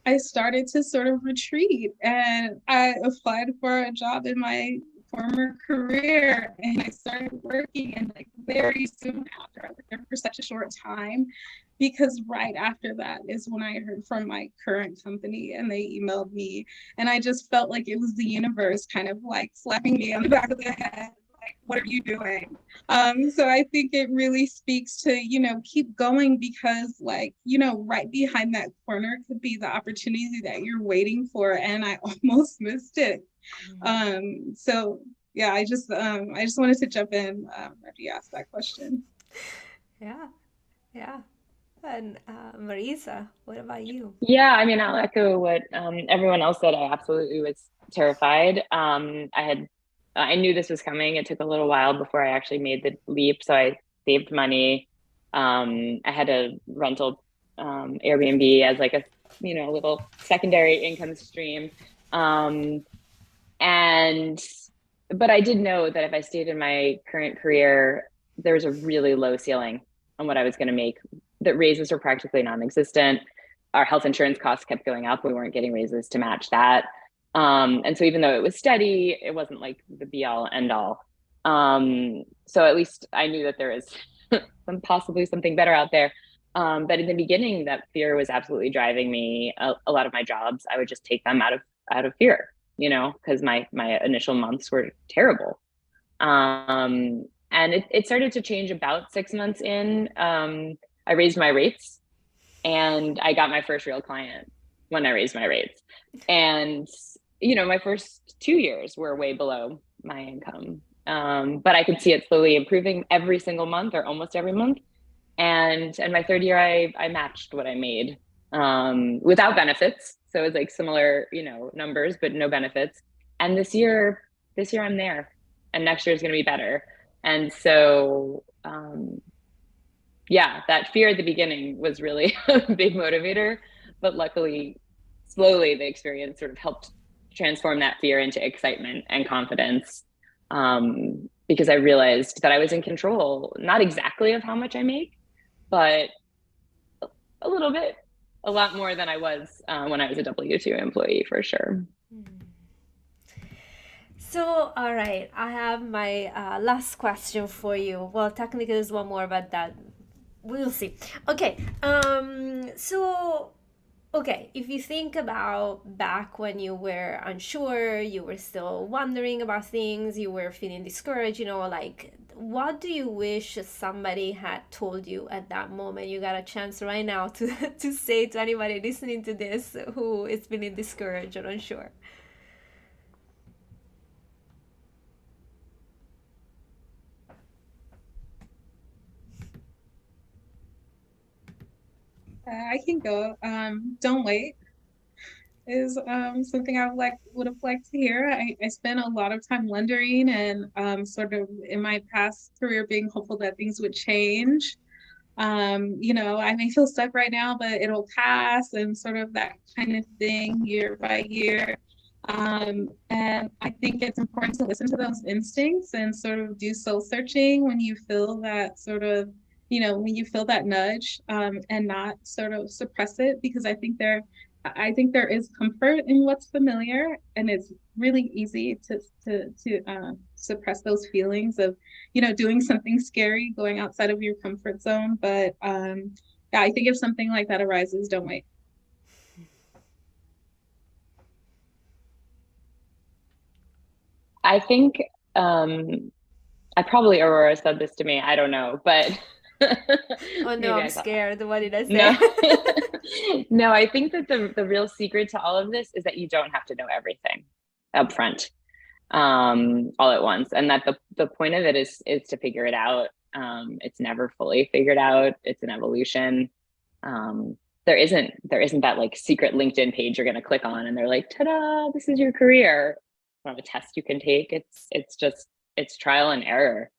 I started to sort of retreat, and I applied for a job in my former career, and I started working, and like very soon after, I was there for such a short time, because right after that is when I heard from my current company, and they emailed me, and I just felt like it was the universe kind of like slapping me on the back of the head. Like, what are you doing? So I think it really speaks to, keep going, because like, right behind that corner could be the opportunity that you're waiting for. And I almost missed it. So yeah, I just wanted to jump in after you asked that question. Yeah. And Marisa, what about you? Yeah, I'll echo what everyone else said. I absolutely was terrified. I knew this was coming. It took a little while before I actually made the leap. So I saved money. I had a rental Airbnb as like a little secondary income stream. But I did know that if I stayed in my current career, there was a really low ceiling on what I was going to make. That raises were practically non-existent. Our health insurance costs kept going up. We weren't getting raises to match that. And so even though it was steady, it wasn't like the be all end all. So at least I knew that there is possibly something better out there. But in the beginning, that fear was absolutely driving me. A lot of my jobs, I would just take them out of fear, because my initial months were terrible. And it started to change about 6 months in. I raised my rates, and I got my first real client when I raised my rates. And, my first 2 years were way below my income. But I could see it slowly improving every single month, or almost every month. And my third year, I matched what I made without benefits. So it was like similar, numbers, but no benefits. And this year, this year I'm there, and next year is going to be better. And so, yeah, that fear at the beginning was really a big motivator, but luckily, slowly the experience sort of helped transform that fear into excitement and confidence. Because I realized that I was in control, not exactly of how much I make, but a little bit, a lot more than I was when I was a W-2 employee, for sure. So, all right, I have my last question for you. Well, technically, there's one more, but that we'll see. Okay, so, okay, if you think about back when you were unsure, you were still wondering about things, you were feeling discouraged, like, what do you wish somebody had told you at that moment? You got a chance right now to, to say to anybody listening to this who is feeling discouraged or unsure. I can go. Don't wait is something I would have liked to hear. I spent a lot of time wondering and sort of in my past career being hopeful that things would change. I may feel stuck right now, but it'll pass and sort of that kind of thing year by year. And I think it's important to listen to those instincts and sort of do soul searching when you feel that sort of, when you feel that nudge, and not sort of suppress it, because I think there is comfort in what's familiar, and it's really easy to suppress those feelings of, doing something scary, going outside of your comfort zone. But yeah, I think if something like that arises, don't wait. I think I probably Aurora said this to me. I don't know, but Oh no, I'm scared. What did I say? No, no. I think that the real secret to all of this is that you don't have to know everything up front, all at once, and that the point of it is to figure it out. It's never fully figured out. It's an evolution. There isn't that like secret LinkedIn page you're going to click on and they're like, ta-da, this is your career. Not a test you can take. It's trial and error.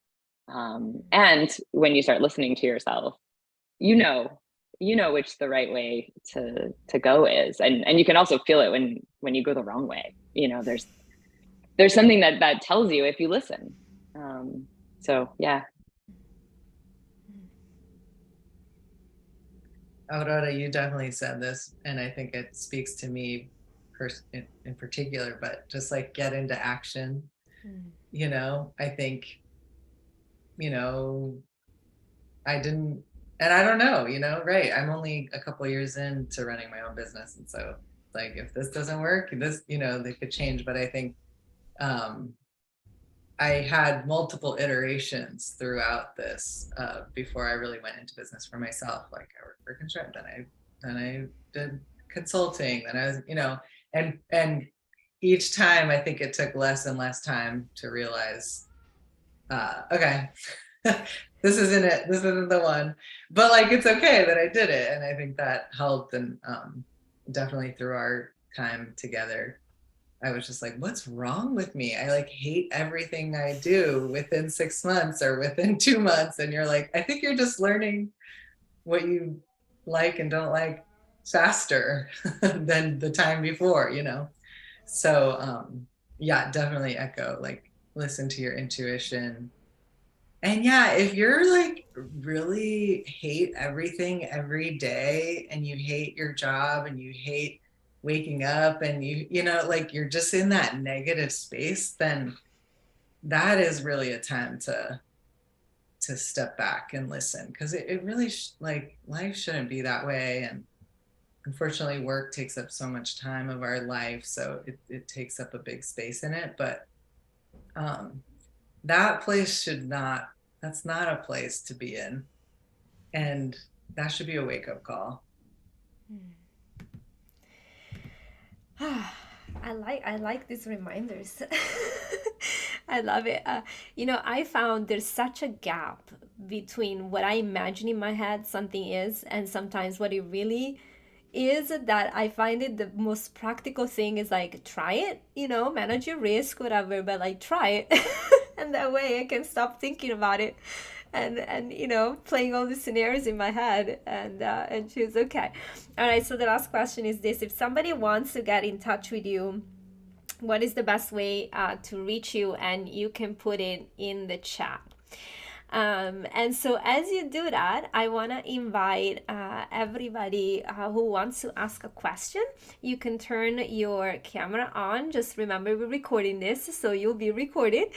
And when you start listening to yourself, you know which the right way to go is, and you can also feel it when you go the wrong way. There's something that tells you if you listen. So yeah. Aurora, you definitely said this, and I think it speaks to me in particular, but just like get into action. I think, I didn't, and I don't know, right. I'm only a couple of years into running my own business. And so like, if this doesn't work, this, they could change. But I think I had multiple iterations throughout this before I really went into business for myself. Like I worked for construction, then I did consulting, then I was, and each time I think it took less and less time to realize, okay, this isn't it. This isn't the one. But like, it's okay that I did it. And I think that helped. And definitely through our time together, I was just like, what's wrong with me? I like hate everything I do within 6 months or within 2 months. And you're like, I think you're just learning what you like and don't like faster than the time before, So yeah, definitely echo, like listen to your intuition. And yeah, if you're like really hate everything every day and you hate your job and you hate waking up and like you're just in that negative space, then that is really a time to step back and listen, because it really like life shouldn't be that way. And unfortunately work takes up so much time of our life, so it takes up a big space in it. But that place that's not a place to be in, and that should be a wake-up call. I like these reminders. I love it. I found there's such a gap between what I imagine in my head something is and sometimes what it really is that I find it the most practical thing is like try it, manage your risk, whatever, but like try it. And that way I can stop thinking about it and playing all the scenarios in my head and choose. Okay. All right, so the last question is this: if somebody wants to get in touch with you, what is the best way to reach you? And you can put it in the chat. And so as you do that, I want to invite everybody who wants to ask a question. You can turn your camera on. Just remember, we're recording this, so you'll be recorded.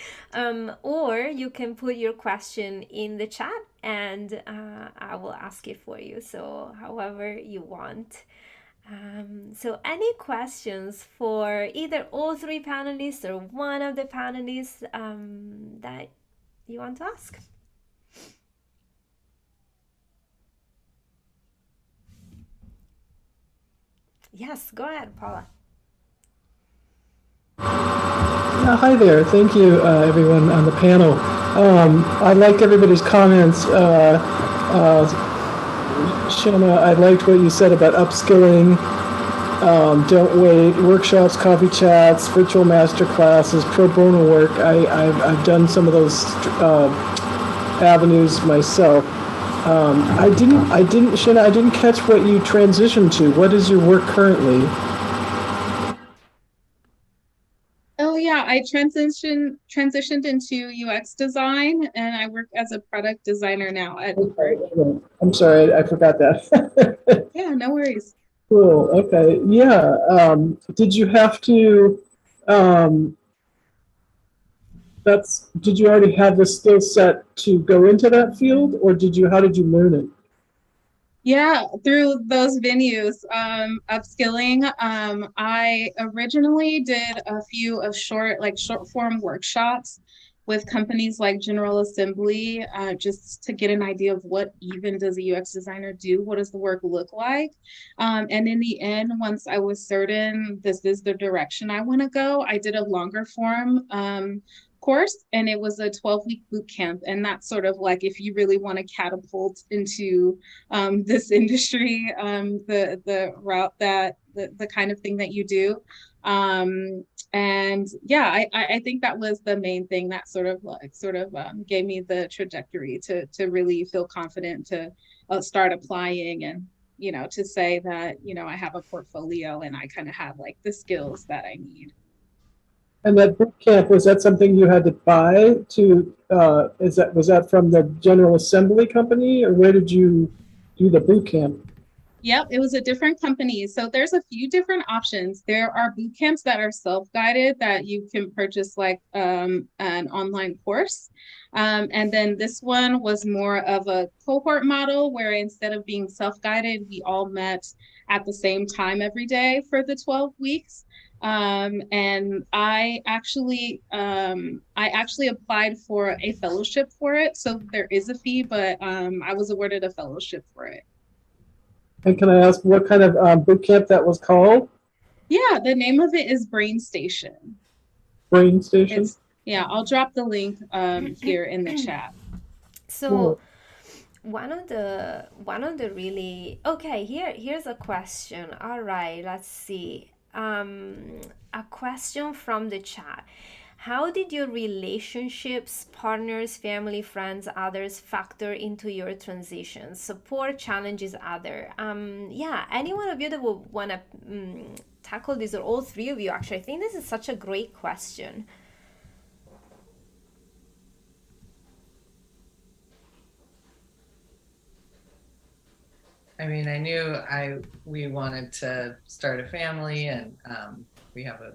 Or you can put your question in the chat and I will ask it for you. So however you want. So any questions for either all three panelists or one of the panelists that you want to ask? Yes, go ahead, Paula. Hi there. Thank you, everyone on the panel. I liked everybody's comments. Shana, I liked what you said about upskilling. Don't wait. Workshops, coffee chats, virtual master classes, pro bono work. I've done some of those avenues myself. Shana, I didn't catch what you transitioned to. What is your work currently? Oh yeah, I transitioned into UX design, and I work as a product designer now at Uber. I'm sorry, I forgot that. Yeah, no worries. Cool. Okay. Yeah. Did you have to? Did you already have the skill set to go into that field, or how did you learn it? Yeah, through those venues, upskilling. I originally did a few of short form workshops with companies like General Assembly, just to get an idea of what even does a UX designer do? What does the work look like? And in the end, once I was certain this is the direction I want to go, I did a longer form course, and it was a 12-week boot camp. And that's sort of like, if you really want to catapult into this industry, the route that the kind of thing that you do. And yeah, I think that was the main thing that sort of gave me the trajectory to really feel confident to start applying, and to say that I have a portfolio and I kind of have like the skills that I need. And that boot camp, was that something you had to buy to? Was that from the General Assembly company, or where did you do the boot camp? Yep, it was a different company. So there's a few different options. There are boot camps that are self-guided that you can purchase like an online course. And then this one was more of a cohort model where instead of being self-guided, we all met at the same time every day for the 12 weeks. And I actually applied for a fellowship for it. So there is a fee, but I was awarded a fellowship for it. And can I ask what kind of boot camp that was called? Yeah, the name of it is Brain Station. Brain Station? Yeah, I'll drop the link here in the chat. So cool. one of the really, okay, here's a question. All right, let's see. A question from the chat. How did your relationships, partners, family, friends, others factor into your transition? Support, challenges, other. Yeah, any one of you that will want to tackle this, or all three of you, actually, I think this is such a great question. I mean, I knew we wanted to start a family, and we have a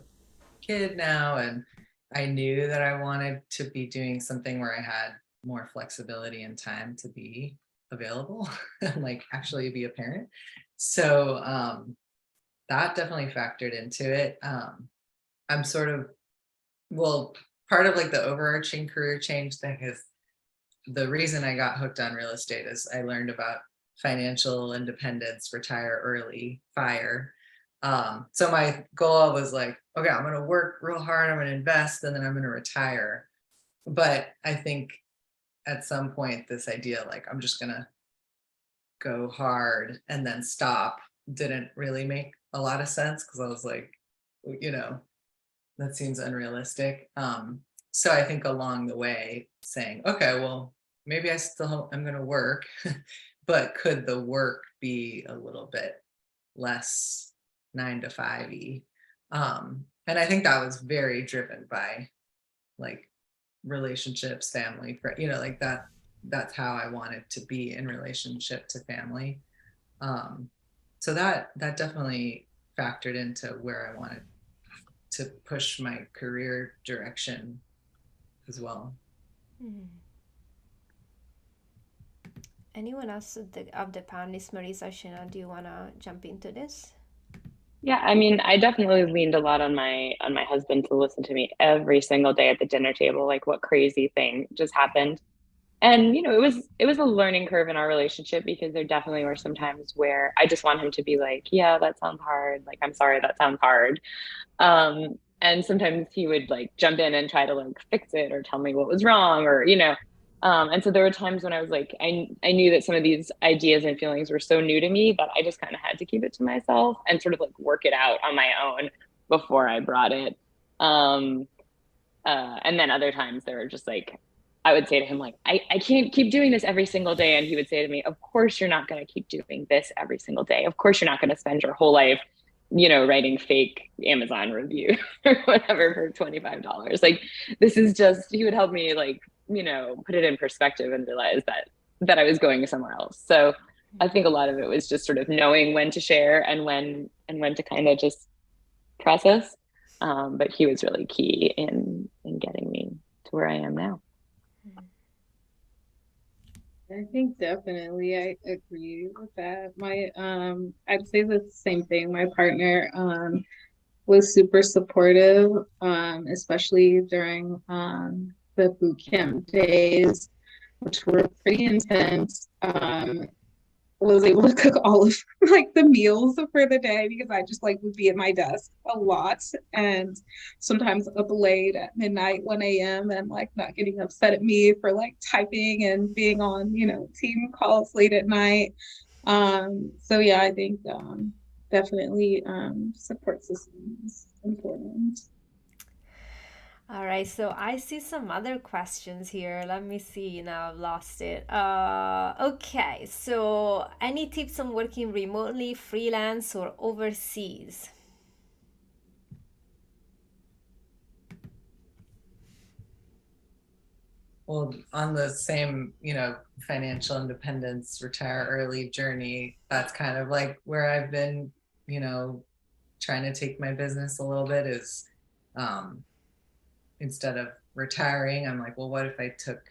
kid now, and I knew that I wanted to be doing something where I had more flexibility and time to be available and like actually be a parent. So that definitely factored into it. I'm sort of, well, part of like the overarching career change thing is the reason I got hooked on real estate is I learned about financial independence, retire early, FIRE. So my goal was like, okay, I'm going to work real hard, I'm going to invest, and then I'm going to retire. But I think at some point this idea, like I'm just going to go hard and then stop, didn't really make a lot of sense because I was like, that seems unrealistic. So I think along the way saying, okay, well, maybe I'm going to work, but could the work be a little bit less 9 to 5-y? And I think that was very driven by like relationships, family, like that's how I wanted to be in relationship to family. So that definitely factored into where I wanted to push my career direction as well. Anyone else of the panelists, Marisa, Shana, do you want to jump into this? Yeah, I mean, I definitely leaned a lot on my husband to listen to me every single day at the dinner table, like what crazy thing just happened. And it was a learning curve in our relationship because there definitely were some times where I just want him to be like, yeah, that sounds hard. Like, I'm sorry, that sounds hard. And sometimes he would like jump in and try to like fix it or tell me what was wrong or, and so there were times when I was like, I knew that some of these ideas and feelings were so new to me that I just kind of had to keep it to myself and sort of like work it out on my own before I brought it. And then other times there were just like, I would say to him, like, I can't keep doing this every single day. And he would say to me, of course, you're not going to keep doing this every single day. Of course, you're not going to spend your whole life, writing fake Amazon review or whatever for $25. Like, this is just, he would help me like, put it in perspective and realize that I was going somewhere else. So I think a lot of it was just sort of knowing when to share and when to kind of just process. But he was really key in getting me to where I am now. I think definitely I agree with that. I'd say the same thing. My partner was super supportive, especially during the boot camp days, which were pretty intense. Was able to cook all of like the meals for the day because I just like would be at my desk a lot and sometimes up late at midnight, 1 a.m. and like not getting upset at me for like typing and being on, team calls late at night. So yeah, I think definitely support system is important. All right, so I see some other questions here. Let me see. Now I've lost it. Okay, so any tips on working remotely, freelance, or overseas? Well, on the same, financial independence, retire early journey, that's kind of like where I've been, trying to take my business a little bit is, instead of retiring, I'm like, well, what if I took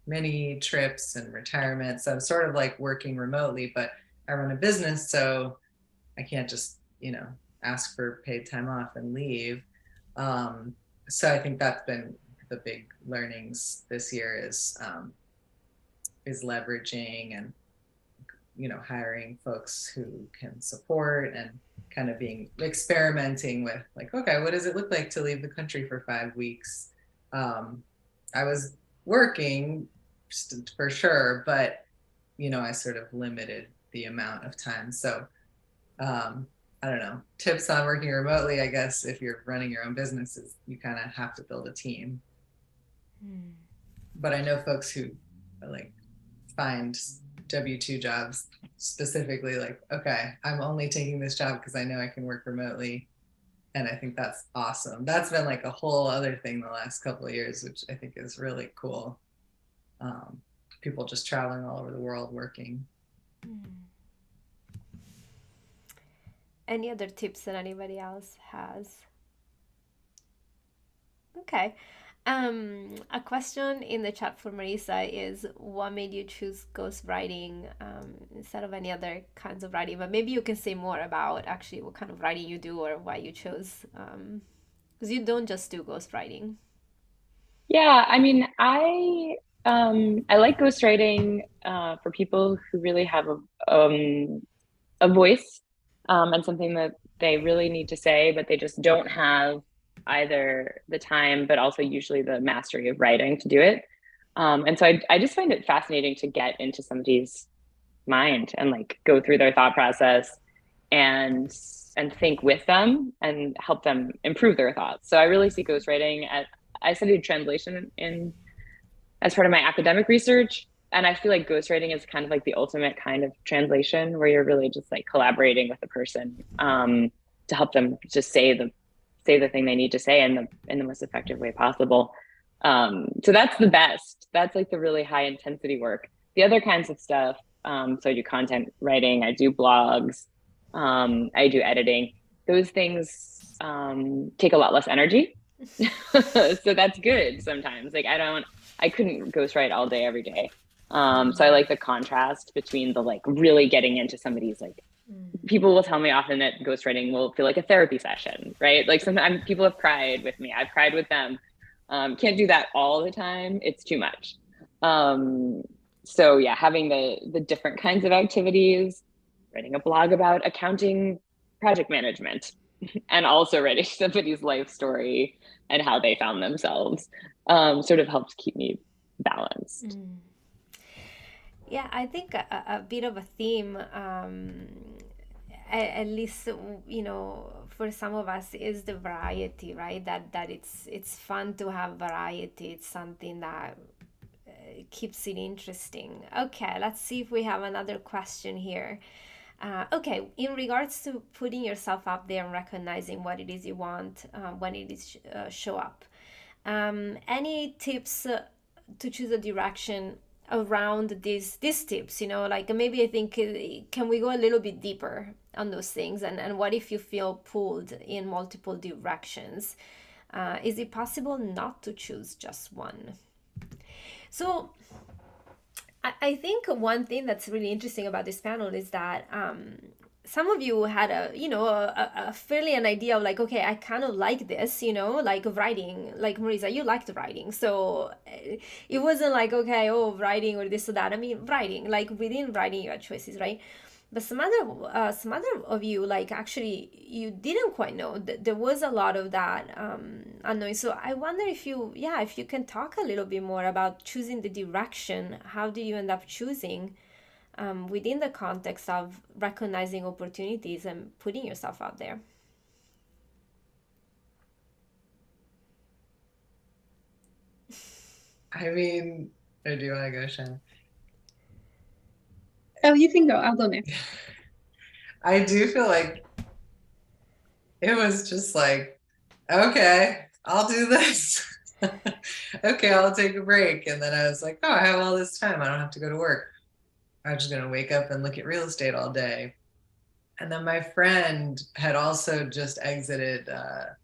many trips and retirement? So I'm sort of like working remotely, but I run a business, so I can't just, ask for paid time off and leave. So I think that's been the big learnings this year is leveraging and, hiring folks who can support and kind of experimenting with like, okay, what does it look like to leave the country for 5 weeks? I was working for sure, but, I sort of limited the amount of time. So, I don't know, tips on working remotely, I guess, if you're running your own business is you kind of have to build a team. But I know folks who like find W-2 jobs specifically like, okay, I'm only taking this job because I know I can work remotely. And I think that's awesome. That's been like a whole other thing the last couple of years, which I think is really cool. People just traveling all over the world working. Any other tips that anybody else has? Okay. A question in the chat for Marisa is, what made you choose ghostwriting instead of any other kinds of writing? But maybe you can say more about actually what kind of writing you do or why you chose, because you don't just do ghostwriting. Yeah, I mean, I like ghostwriting for people who really have a voice and something that they really need to say, but they just don't have either the time, but also usually the mastery of writing to do it. And so I just find it fascinating to get into somebody's mind and like go through their thought process and think with them and help them improve their thoughts. So I really see ghostwriting I studied translation as part of my academic research. And I feel like ghostwriting is kind of like the ultimate kind of translation, where you're really just like collaborating with the person to help them just say the thing they need to say in the most effective way possible. So that's the best. That's like the really high intensity work. The other kinds of stuff, so I do content writing, I do blogs, I do editing. Those things take a lot less energy. So that's good sometimes. Like I couldn't ghostwrite all day, every day. So I like the contrast between the like really getting into somebody's like, people will tell me often that ghostwriting will feel like a therapy session, right? Like sometimes people have cried with me. I've cried with them. Can't do that all the time. It's too much. So yeah, having the different kinds of activities, writing a blog about accounting, project management, and also writing somebody's life story and how they found themselves sort of helps keep me balanced. Yeah, I think a bit of a theme, at least, you know, for some of us, is the variety, right? That it's fun to have variety. It's something that keeps it interesting. Okay, let's see if we have another question here. Okay, in regards to putting yourself up there and recognizing what it is you want when it is show up, any tips to choose a direction around these tips? You know, like maybe I think can we go a little bit deeper on those things, and what if you feel pulled in multiple directions? Is it possible not to choose just one? So I think one thing that's really interesting about this panel is that some of you had a fairly an idea of like, okay, I kind of like this, you know, like writing, like Marisa, you liked writing. So it wasn't like, okay, oh, writing or this or that. I mean, writing, like within writing, you had choices, right? But some other of you, like actually you didn't quite know that there was a lot of that unknown. So I wonder if you can talk a little bit more about choosing the direction. How do you end up choosing within the context of recognizing opportunities and putting yourself out there? I mean, or do you want to go, Shan? Oh, you can go. I'll go next. I do feel like it was just like, okay, I'll do this. Okay, I'll take a break. And then I was like, oh, I have all this time. I don't have to go to work. I'm just going to wake up and look at real estate all day. And then my friend had also just exited a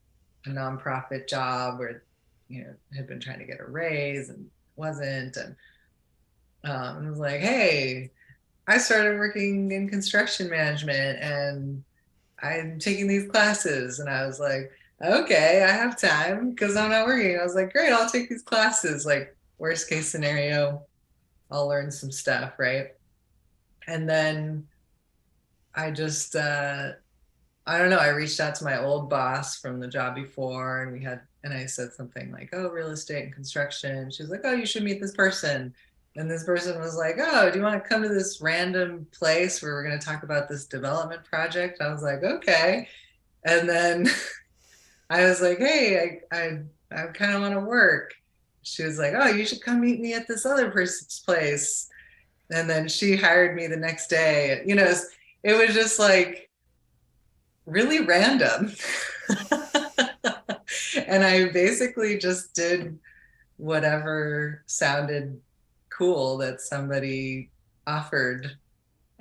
nonprofit job where, you know, had been trying to get a raise and wasn't. And I was like, hey, I started working in construction management and I'm taking these classes. And I was like, okay, I have time because I'm not working. I was like, great, I'll take these classes. Like, worst case scenario, I'll learn some stuff, right? And then I just, I don't know, I reached out to my old boss from the job before and I said something like, oh, real estate and construction. She was like, oh, you should meet this person. And this person was like, oh, do you want to come to this random place where we're going to talk about this development project? I was like, okay. And then I was like, hey, I kind of want to work. She was like, oh, you should come meet me at this other person's place. And then she hired me the next day. You know, it was just like really random. And I basically just did whatever sounded cool that somebody offered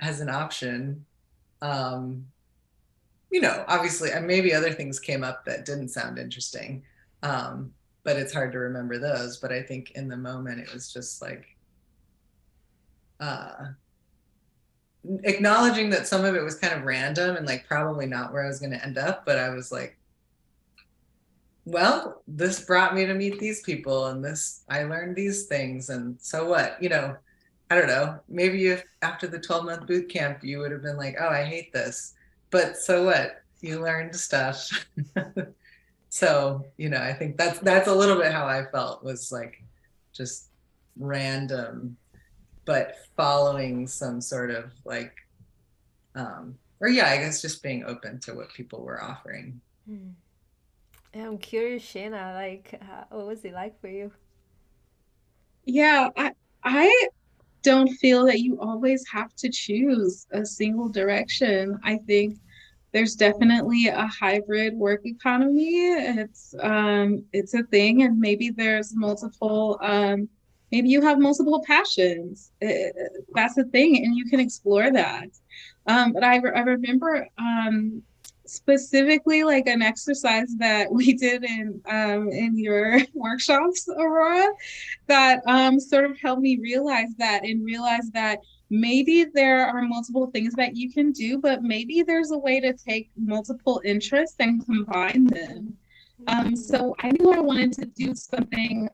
as an option. You know, obviously, and maybe other things came up that didn't sound interesting, but it's hard to remember those. But I think in the moment, it was just like acknowledging that some of it was kind of random and like probably not where I was going to end up. But I was like, well, this brought me to meet these people and I learned these things. And so what, you know, I don't know, maybe if after the 12-month boot camp, you would have been like, oh, I hate this, but so what, you learned stuff. So, you know, I think that's a little bit how I felt, was like just random, but following some sort of like Or yeah, I guess just being open to what people were offering. I'm curious, Shana, like, what was it like for you? Yeah, I don't feel that you always have to choose a single direction. I think there's definitely a hybrid work economy. It's a thing, and maybe there's multiple maybe you have multiple passions. That's a thing, and you can explore that. But I remember specifically like an exercise that we did in your workshops, Aurora, that sort of helped me realize that and realize that maybe there are multiple things that you can do, but maybe there's a way to take multiple interests and combine them. So I knew I wanted to do something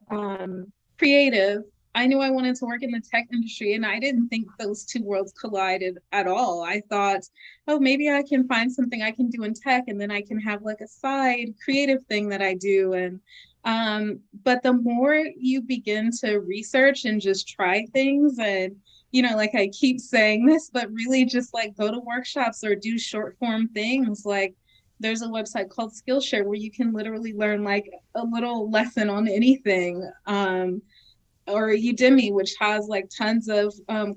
creative. I knew I wanted to work in the tech industry, and I didn't think those two worlds collided at all. I thought, oh, maybe I can find something I can do in tech, and then I can have like a side creative thing that I do. But the more you begin to research and just try things, and like I keep saying this, but really just like go to workshops or do short form things. Like there's a website called Skillshare where you can literally learn like a little lesson on anything. Or Udemy, which has like tons of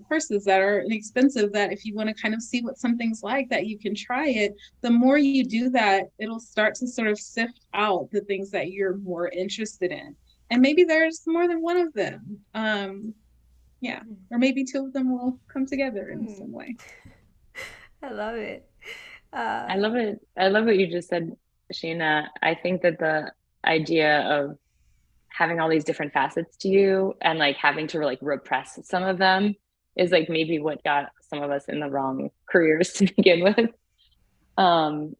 courses that are inexpensive, that if you want to kind of see what something's like, that you can try it. The more you do that, it'll start to sort of sift out the things that you're more interested in. And maybe there's more than one of them. Yeah, or maybe two of them will come together in some way. I love it. I love it. I love what you just said, Sheena. I think that the idea of having all these different facets to you and like having to like repress some of them is like maybe what got some of us in the wrong careers to begin with.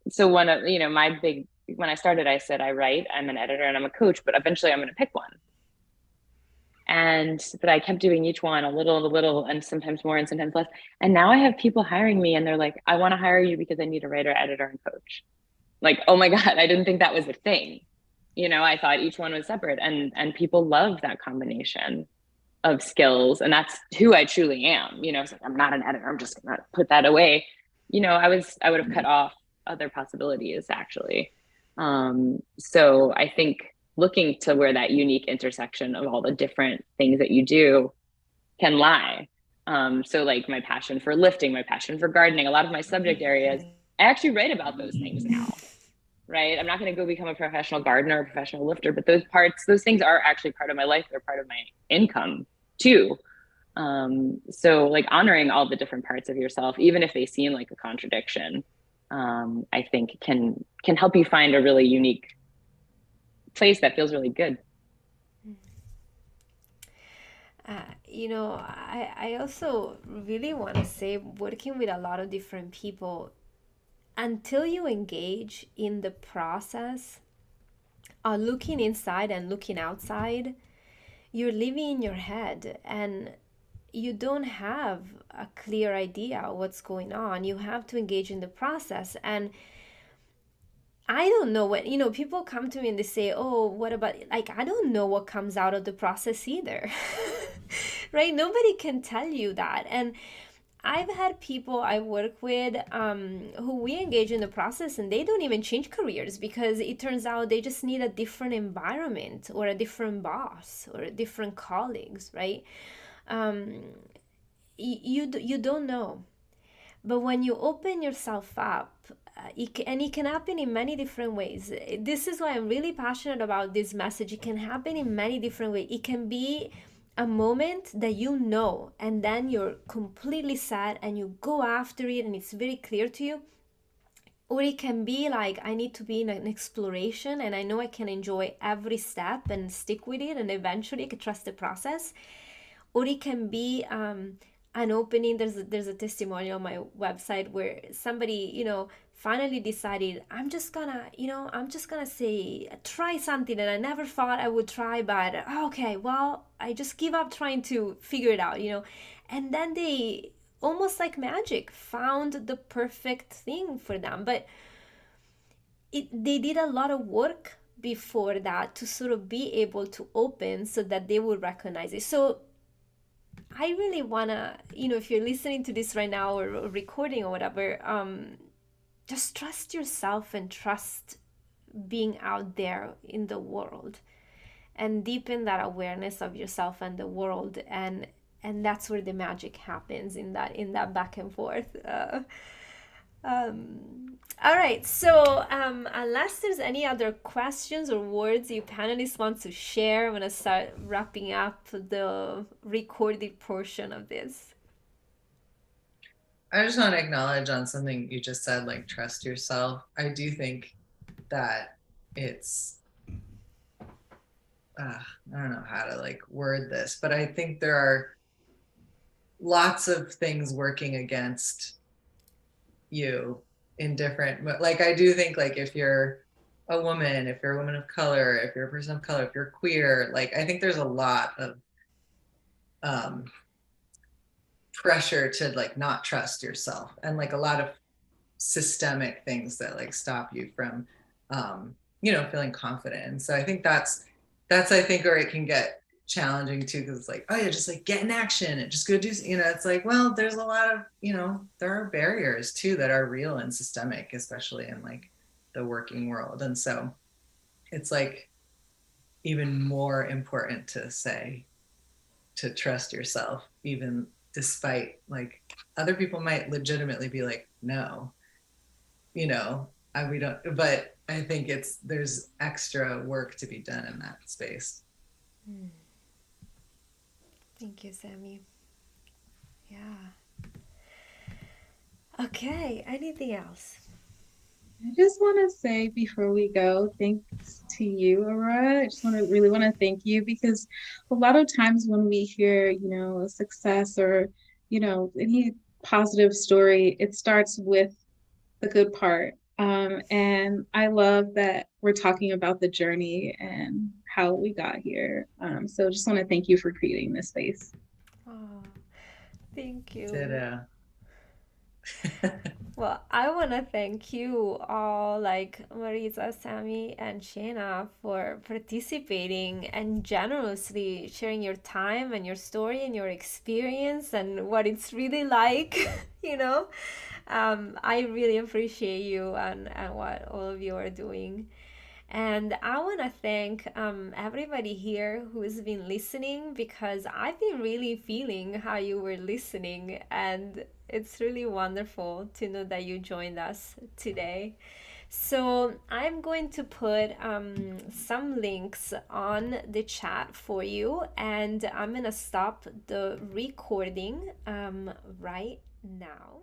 So one of, my big, when I started, I said, I write, I'm an editor and I'm a coach, but eventually I'm going to pick one. But I kept doing each one a little, and sometimes more and sometimes less. And now I have people hiring me and they're like, I want to hire you because I need a writer, editor, and coach. Like, oh my God, I didn't think that was a thing. I thought each one was separate, and people love that combination of skills. And that's who I truly am. It's like, I'm not an editor. I'm just going to put that away. I would have cut off other possibilities actually. So I think looking to where that unique intersection of all the different things that you do can lie. So like my passion for lifting, my passion for gardening, a lot of my subject areas, I actually write about those things now. Right? I'm not going to go become a professional gardener or a professional lifter, but those things are actually part of my life. They're part of my income too. So like honoring all the different parts of yourself, even if they seem like a contradiction, I think can help you find a really unique place that feels really good. I also really want to say, working with a lot of different people, until you engage in the process of looking inside and looking outside, you're living in your head and you don't have a clear idea of what's going on. You have to engage in the process. And I don't know what, people come to me and they say, oh, what about, like, I don't know what comes out of the process either. Right? Nobody can tell you that. And I've had people I work with who we engage in the process and they don't even change careers because it turns out they just need a different environment or a different boss or different colleagues, right? You don't know. But when you open yourself up, it can happen in many different ways. This is why I'm really passionate about this message. It can happen in many different ways. It can be a moment that and then you're completely sad and you go after it and it's very clear to you. Or it can be like, I need to be in an exploration and I know I can enjoy every step and stick with it and eventually I can trust the process. Or it can be an opening. There's a testimonial on my website where somebody, finally decided, I'm just gonna say, try something that I never thought I would try, but okay, well, I just give up trying to figure it out, and then they, almost like magic, found the perfect thing for them. But they did a lot of work before that to sort of be able to open so that they would recognize it. So I really wanna, if you're listening to this right now or recording or whatever, just trust yourself and trust being out there in the world, and deepen that awareness of yourself and the world, and that's where the magic happens, in that back and forth. All right, so unless there's any other questions or words you panelists want to share, I'm gonna start wrapping up the recorded portion of this. I just want to acknowledge on something you just said, like trust yourself. I do think that it's I don't know how to like word this, but I think there are lots of things working against you in different, like I do think like if you're a woman, if you're a woman of color, if you're a person of color, if you're queer, like I think there's a lot of pressure to like not trust yourself, and like a lot of systemic things that like stop you from feeling confident. And so I think that's I think where it can get challenging too, because it's like, oh yeah, just like get in action and just go do, it's like, well, there's a lot of, there are barriers too that are real and systemic, especially in like the working world. And so it's like even more important to say to trust yourself, even despite like other people might legitimately be like, no, we don't, but I think there's extra work to be done in that space. Thank you, Sammy. Yeah. Okay, anything else? I just want to say before we go, thanks to you, Aurora. I just really want to thank you, because a lot of times when we hear, a success or, any positive story, it starts with the good part. And I love that we're talking about the journey and how we got here. So just want to thank you for creating this space. Oh, thank you. Ditto. Well, I want to thank you all, like Marisa, Sammy, and Shana, for participating and generously sharing your time and your story and your experience and what it's really like, I really appreciate you and what all of you are doing. And I want to thank everybody here who's been listening, because I've been really feeling how you were listening, and it's really wonderful to know that you joined us today. So I'm going to put some links on the chat for you, and I'm going to stop the recording right now.